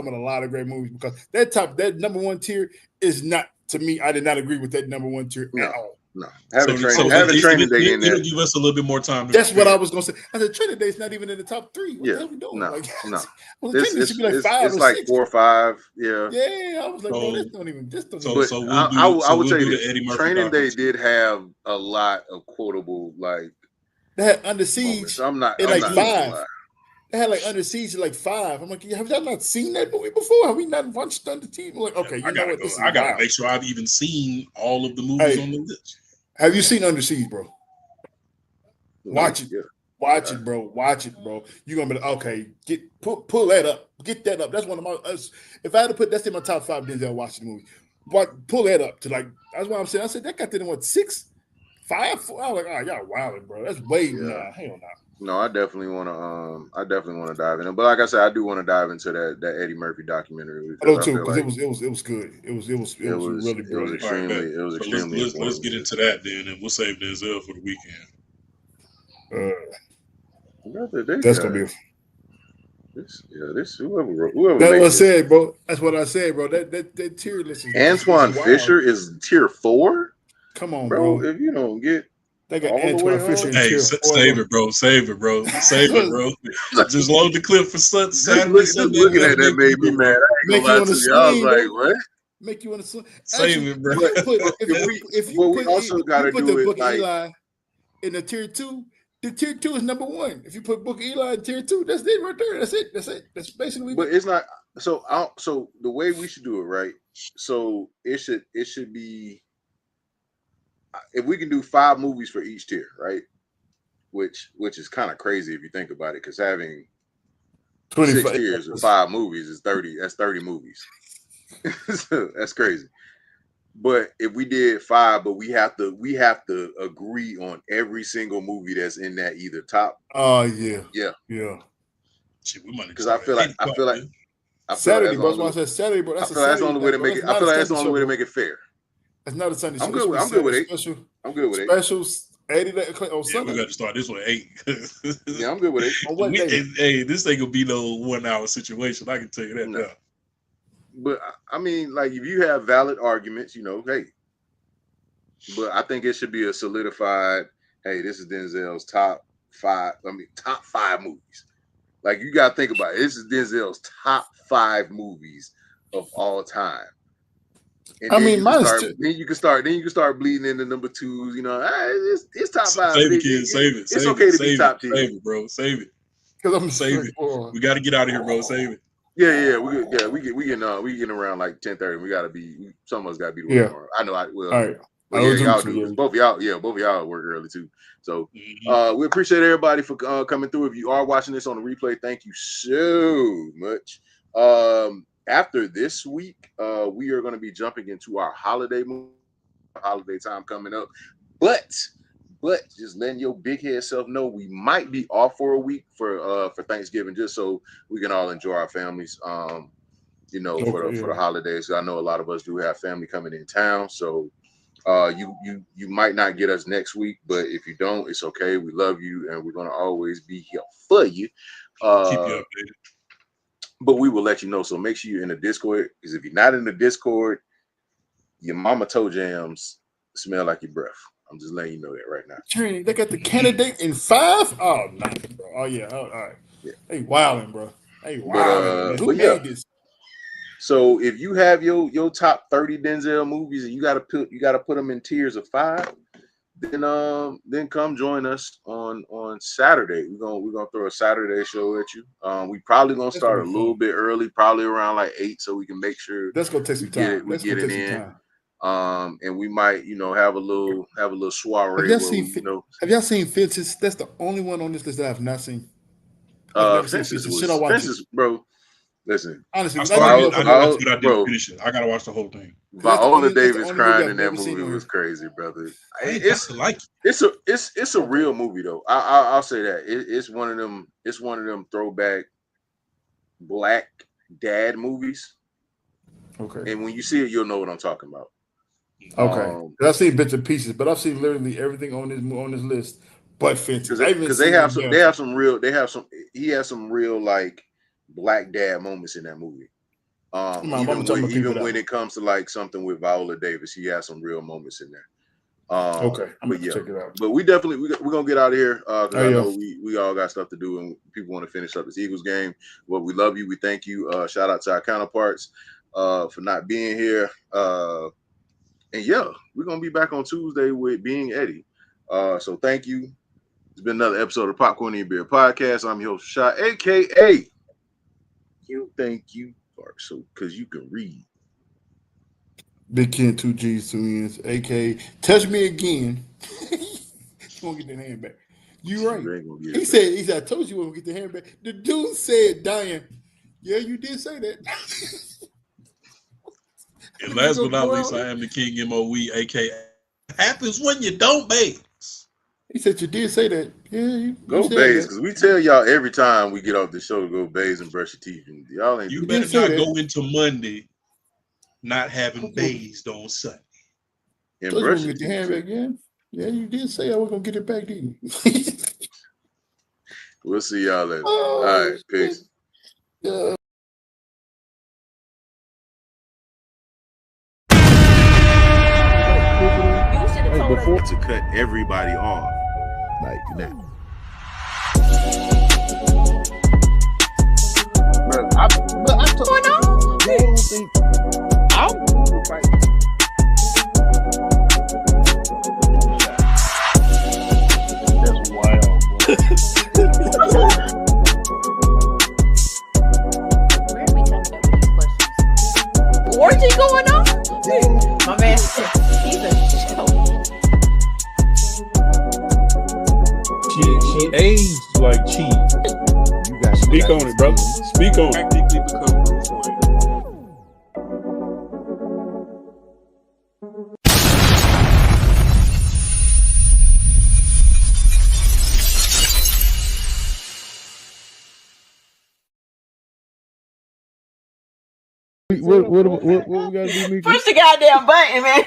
Speaker 4: about a lot of great movies. Because that number one tier is not, to me. I did not agree with that number one tier at all.
Speaker 1: No.
Speaker 5: So
Speaker 1: Having training day in
Speaker 5: it'll
Speaker 1: there.
Speaker 5: give us a little bit more time to
Speaker 4: That's what I
Speaker 5: prepare.
Speaker 4: was gonna say. I said Training Day's not even in the top three. What the
Speaker 1: Yeah.
Speaker 4: hell we doing?
Speaker 1: No.
Speaker 4: Like,
Speaker 1: No.
Speaker 4: well, the Training Day should be like five
Speaker 1: It's
Speaker 4: or
Speaker 1: like
Speaker 4: six.
Speaker 1: 4 or 5. Yeah.
Speaker 4: Yeah, I was like, bro, this
Speaker 5: So
Speaker 4: don't even.
Speaker 1: But
Speaker 5: so
Speaker 1: I would
Speaker 5: we'll
Speaker 1: tell you
Speaker 5: do
Speaker 1: this:
Speaker 5: the Eddie Murphy
Speaker 1: Training Day
Speaker 5: documentary.
Speaker 1: did have a lot of quotable like
Speaker 4: They had Under
Speaker 1: moments.
Speaker 4: Siege
Speaker 1: I'm not
Speaker 4: at
Speaker 1: gonna
Speaker 4: like
Speaker 5: Absolutely.
Speaker 4: 5.
Speaker 1: lie.
Speaker 4: They had like Under Siege at like 5. I'm like, have y'all not seen that movie before? Have we not watched Under Siege? I'm like, okay, you know what? This is
Speaker 5: I gotta
Speaker 4: wild.
Speaker 5: make sure I've even seen all of the movies
Speaker 4: Hey,
Speaker 5: on the list.
Speaker 4: have you seen Under Siege, bro? Watch it.
Speaker 1: Yeah.
Speaker 4: Watch it, bro. Watch it, bro. You're gonna be like, okay, pull that up. Get that up. That's one of my if I had to put that's in my top 5 Denzel Washington movies. But pull that up to like that's what I'm saying. I said that got to what 6, 5, 4. I was like, oh, y'all wilding, bro. That's way nah, hell no.
Speaker 1: No, I definitely want to dive in it. But like I said, I do want to dive into that Eddie Murphy documentary
Speaker 4: I know
Speaker 1: because I
Speaker 4: too,
Speaker 1: feel
Speaker 4: because
Speaker 1: like
Speaker 4: it was good. It was really
Speaker 1: it was
Speaker 4: brilliant.
Speaker 5: All right,
Speaker 1: extremely
Speaker 5: let's
Speaker 1: informative.
Speaker 5: get into that then, and we'll save Denzel for the weekend.
Speaker 4: That's gonna be.
Speaker 1: This whoever
Speaker 4: That's
Speaker 1: made
Speaker 4: what I
Speaker 1: this.
Speaker 4: said, bro. That's what I said, bro. That tier list is
Speaker 1: Antoine
Speaker 4: wild.
Speaker 1: Fisher is tier 4.
Speaker 4: Come on,
Speaker 1: Bro,
Speaker 4: bro.
Speaker 1: if you don't get
Speaker 4: They got
Speaker 1: all the
Speaker 4: Antoine
Speaker 1: way
Speaker 4: Fisher
Speaker 1: home,
Speaker 4: in
Speaker 5: Hey,
Speaker 4: tier 4.
Speaker 5: save it, bro. Save it, bro. Save it, bro. Just load the clip for Saturday,
Speaker 1: just
Speaker 5: Sunday,
Speaker 1: looking at
Speaker 5: whatever
Speaker 1: that
Speaker 5: they
Speaker 1: made me
Speaker 5: do,
Speaker 1: mad. I
Speaker 5: bro.
Speaker 1: ain't
Speaker 4: Make
Speaker 1: gonna
Speaker 4: you
Speaker 1: lie
Speaker 4: want to
Speaker 1: to you. I was
Speaker 4: swing,
Speaker 1: like,
Speaker 4: bro.
Speaker 1: what?
Speaker 4: Make you want to swing.
Speaker 5: Save
Speaker 4: Actually,
Speaker 5: it, bro.
Speaker 4: if you
Speaker 1: we also got to
Speaker 4: put
Speaker 1: do
Speaker 4: the
Speaker 1: it
Speaker 4: Book of
Speaker 1: like
Speaker 4: Eli in the tier 2, the tier 2 is number 1. If you put Book of Eli in tier 2, that's it right there. That's it. That's basically.
Speaker 1: but it's not so so the way we should do it, right? So it should be if we can do 5 movies for each tier, right? Which is kind of crazy if you think about it, because having 6 tiers of 5 movies is 30. That's 30 movies. So that's crazy. But if we did 5, but we have to agree on every single movie that's in that either top.
Speaker 4: Yeah.
Speaker 5: Shit, we might
Speaker 1: Because I feel like
Speaker 4: Saturday, bro. That's why I said Saturday, bro. That's
Speaker 1: I feel like that's the only way to make it. I feel like that's the only way to make it fair.
Speaker 4: That's not a Sunday show.
Speaker 1: I'm good with 8.
Speaker 4: Special.
Speaker 1: I'm good with 8.
Speaker 4: Specials 80 on
Speaker 5: Yeah,
Speaker 4: Sunday.
Speaker 5: we got to start this one at 8.
Speaker 1: Yeah, I'm good with 8.
Speaker 4: On what day?
Speaker 5: Hey, this ain't gonna be no 1 hour situation. I can tell you that now.
Speaker 1: But I mean, like, if you have valid arguments, hey. But I think it should be a solidified. Hey, this is Denzel's top 5 movies. Like, you gotta think about it. This is Denzel's top 5 movies of all time. And then you can start bleeding into number 2s. It's top 5.
Speaker 5: Save it, kids. Save it.
Speaker 1: It's okay to be top 10.
Speaker 5: Save it, bro. Save it.
Speaker 4: Because I'm
Speaker 5: save it. We got to get out of here, bro. Save it.
Speaker 1: Yeah. We getting around like 10:30. We gotta be. Some of us gotta be to work tomorrow. I know. All right. But y'all do. Both of y'all work early too. So we appreciate everybody for coming through. If you are watching this on the replay, thank you so much. After this week, we are going to be jumping into our holiday time coming up. But just letting your big head self know, we might be off for a week for Thanksgiving, just so we can all enjoy our families. For the holidays. I know a lot of us do have family coming in town, so you might not get us next week, but if you don't, it's okay. We love you, and we're gonna always be here for you.
Speaker 5: Keep you updated.
Speaker 1: But we will let you know. So make sure you're in the Discord, because if you're not in the Discord, your mama toe jams smell like your breath. I'm just letting you know that right now.
Speaker 4: Trini, they got the candidate in 5. Oh, nice, bro. Oh yeah. All right. Yeah. Hey, wilding, bro. Hey, wilding. Who made this?
Speaker 1: So if you have your top 30 Denzel movies and you gotta put them in tiers of 5, then come join us on Saturday. We're gonna throw a Saturday show at you. We probably gonna start a little bit early, probably around like 8, so we can make sure
Speaker 4: that's gonna take some time.
Speaker 1: We get it in. And we might have a little soiree.
Speaker 4: Have y'all seen Fences? That's the only one on this list that I've not seen.
Speaker 1: Fences, bro. Listen,
Speaker 4: Honestly,
Speaker 5: I
Speaker 4: when I
Speaker 5: started.
Speaker 4: get
Speaker 5: I
Speaker 4: up
Speaker 5: didn't
Speaker 4: for
Speaker 5: watch it, but I
Speaker 1: bro.
Speaker 5: didn't finish it. I gotta watch the whole thing.
Speaker 1: Viola
Speaker 4: that's the
Speaker 1: Davis
Speaker 4: only movie
Speaker 1: crying
Speaker 4: I've
Speaker 1: in that
Speaker 4: never seen
Speaker 1: movie
Speaker 4: on
Speaker 1: was
Speaker 4: here.
Speaker 1: crazy, brother.
Speaker 5: I ain't got to like it.
Speaker 1: It's a real movie though. I'll say that it's one of them. It's one of them throwback black dad movies.
Speaker 4: Okay.
Speaker 1: And when you see it, you'll know what I'm talking about.
Speaker 4: Okay. I've seen bits and pieces, but I've seen literally everything on this list. But Fences,
Speaker 1: Because they have some real. He has some real like black dad moments in that movie.
Speaker 4: I'm gonna tell my people
Speaker 1: Even
Speaker 4: that
Speaker 1: when
Speaker 4: one.
Speaker 1: it comes to like something with Viola Davis, he has some real moments in there.
Speaker 4: Okay, I'm
Speaker 1: but
Speaker 4: gonna check it out.
Speaker 1: But we're gonna get out of here because I know
Speaker 4: yeah.
Speaker 1: we all got stuff to do and people want to finish up this Eagles game. Well, we love you. We thank you. Shout out to our counterparts for not being here. And yeah, we're gonna be back on Tuesday with Being Eddie. So thank you. It's been another episode of Popcorn and Beer Podcast. I'm your host, Shot, aka You Think You Are, so because you can read.
Speaker 4: Big Ken, 2 G's, 2 N's, aka Touch Me Again. You won't get that hand back. You right. He said, I told you you won't get the hand back. The dude said, dying, yeah, you did say that.
Speaker 5: And last but not least, I am the King MOE, aka happens when you don't bathe.
Speaker 4: He said you did say that. Yeah, you
Speaker 1: go bathe, because we tell y'all every time we get off the show to go bathe and brush your teeth. And y'all ain't.
Speaker 5: You better not go into Monday not having bathed on Sunday.
Speaker 1: And
Speaker 4: so
Speaker 1: brush
Speaker 4: you
Speaker 1: your
Speaker 4: get the hand back, yeah. Yeah, you did say I was gonna get it back, didn't you?
Speaker 1: We'll see y'all later. All right, peace. Before to cut everybody off like that.
Speaker 2: That's wild, bro.
Speaker 3: Orgy going on? My man, he's a show.
Speaker 2: She aged like cheese. You got
Speaker 7: Speak on it, brother. Speak on it.
Speaker 5: Practically become Bruce Wayne.
Speaker 2: What we gotta do, Mika?
Speaker 3: Push the goddamn button, man.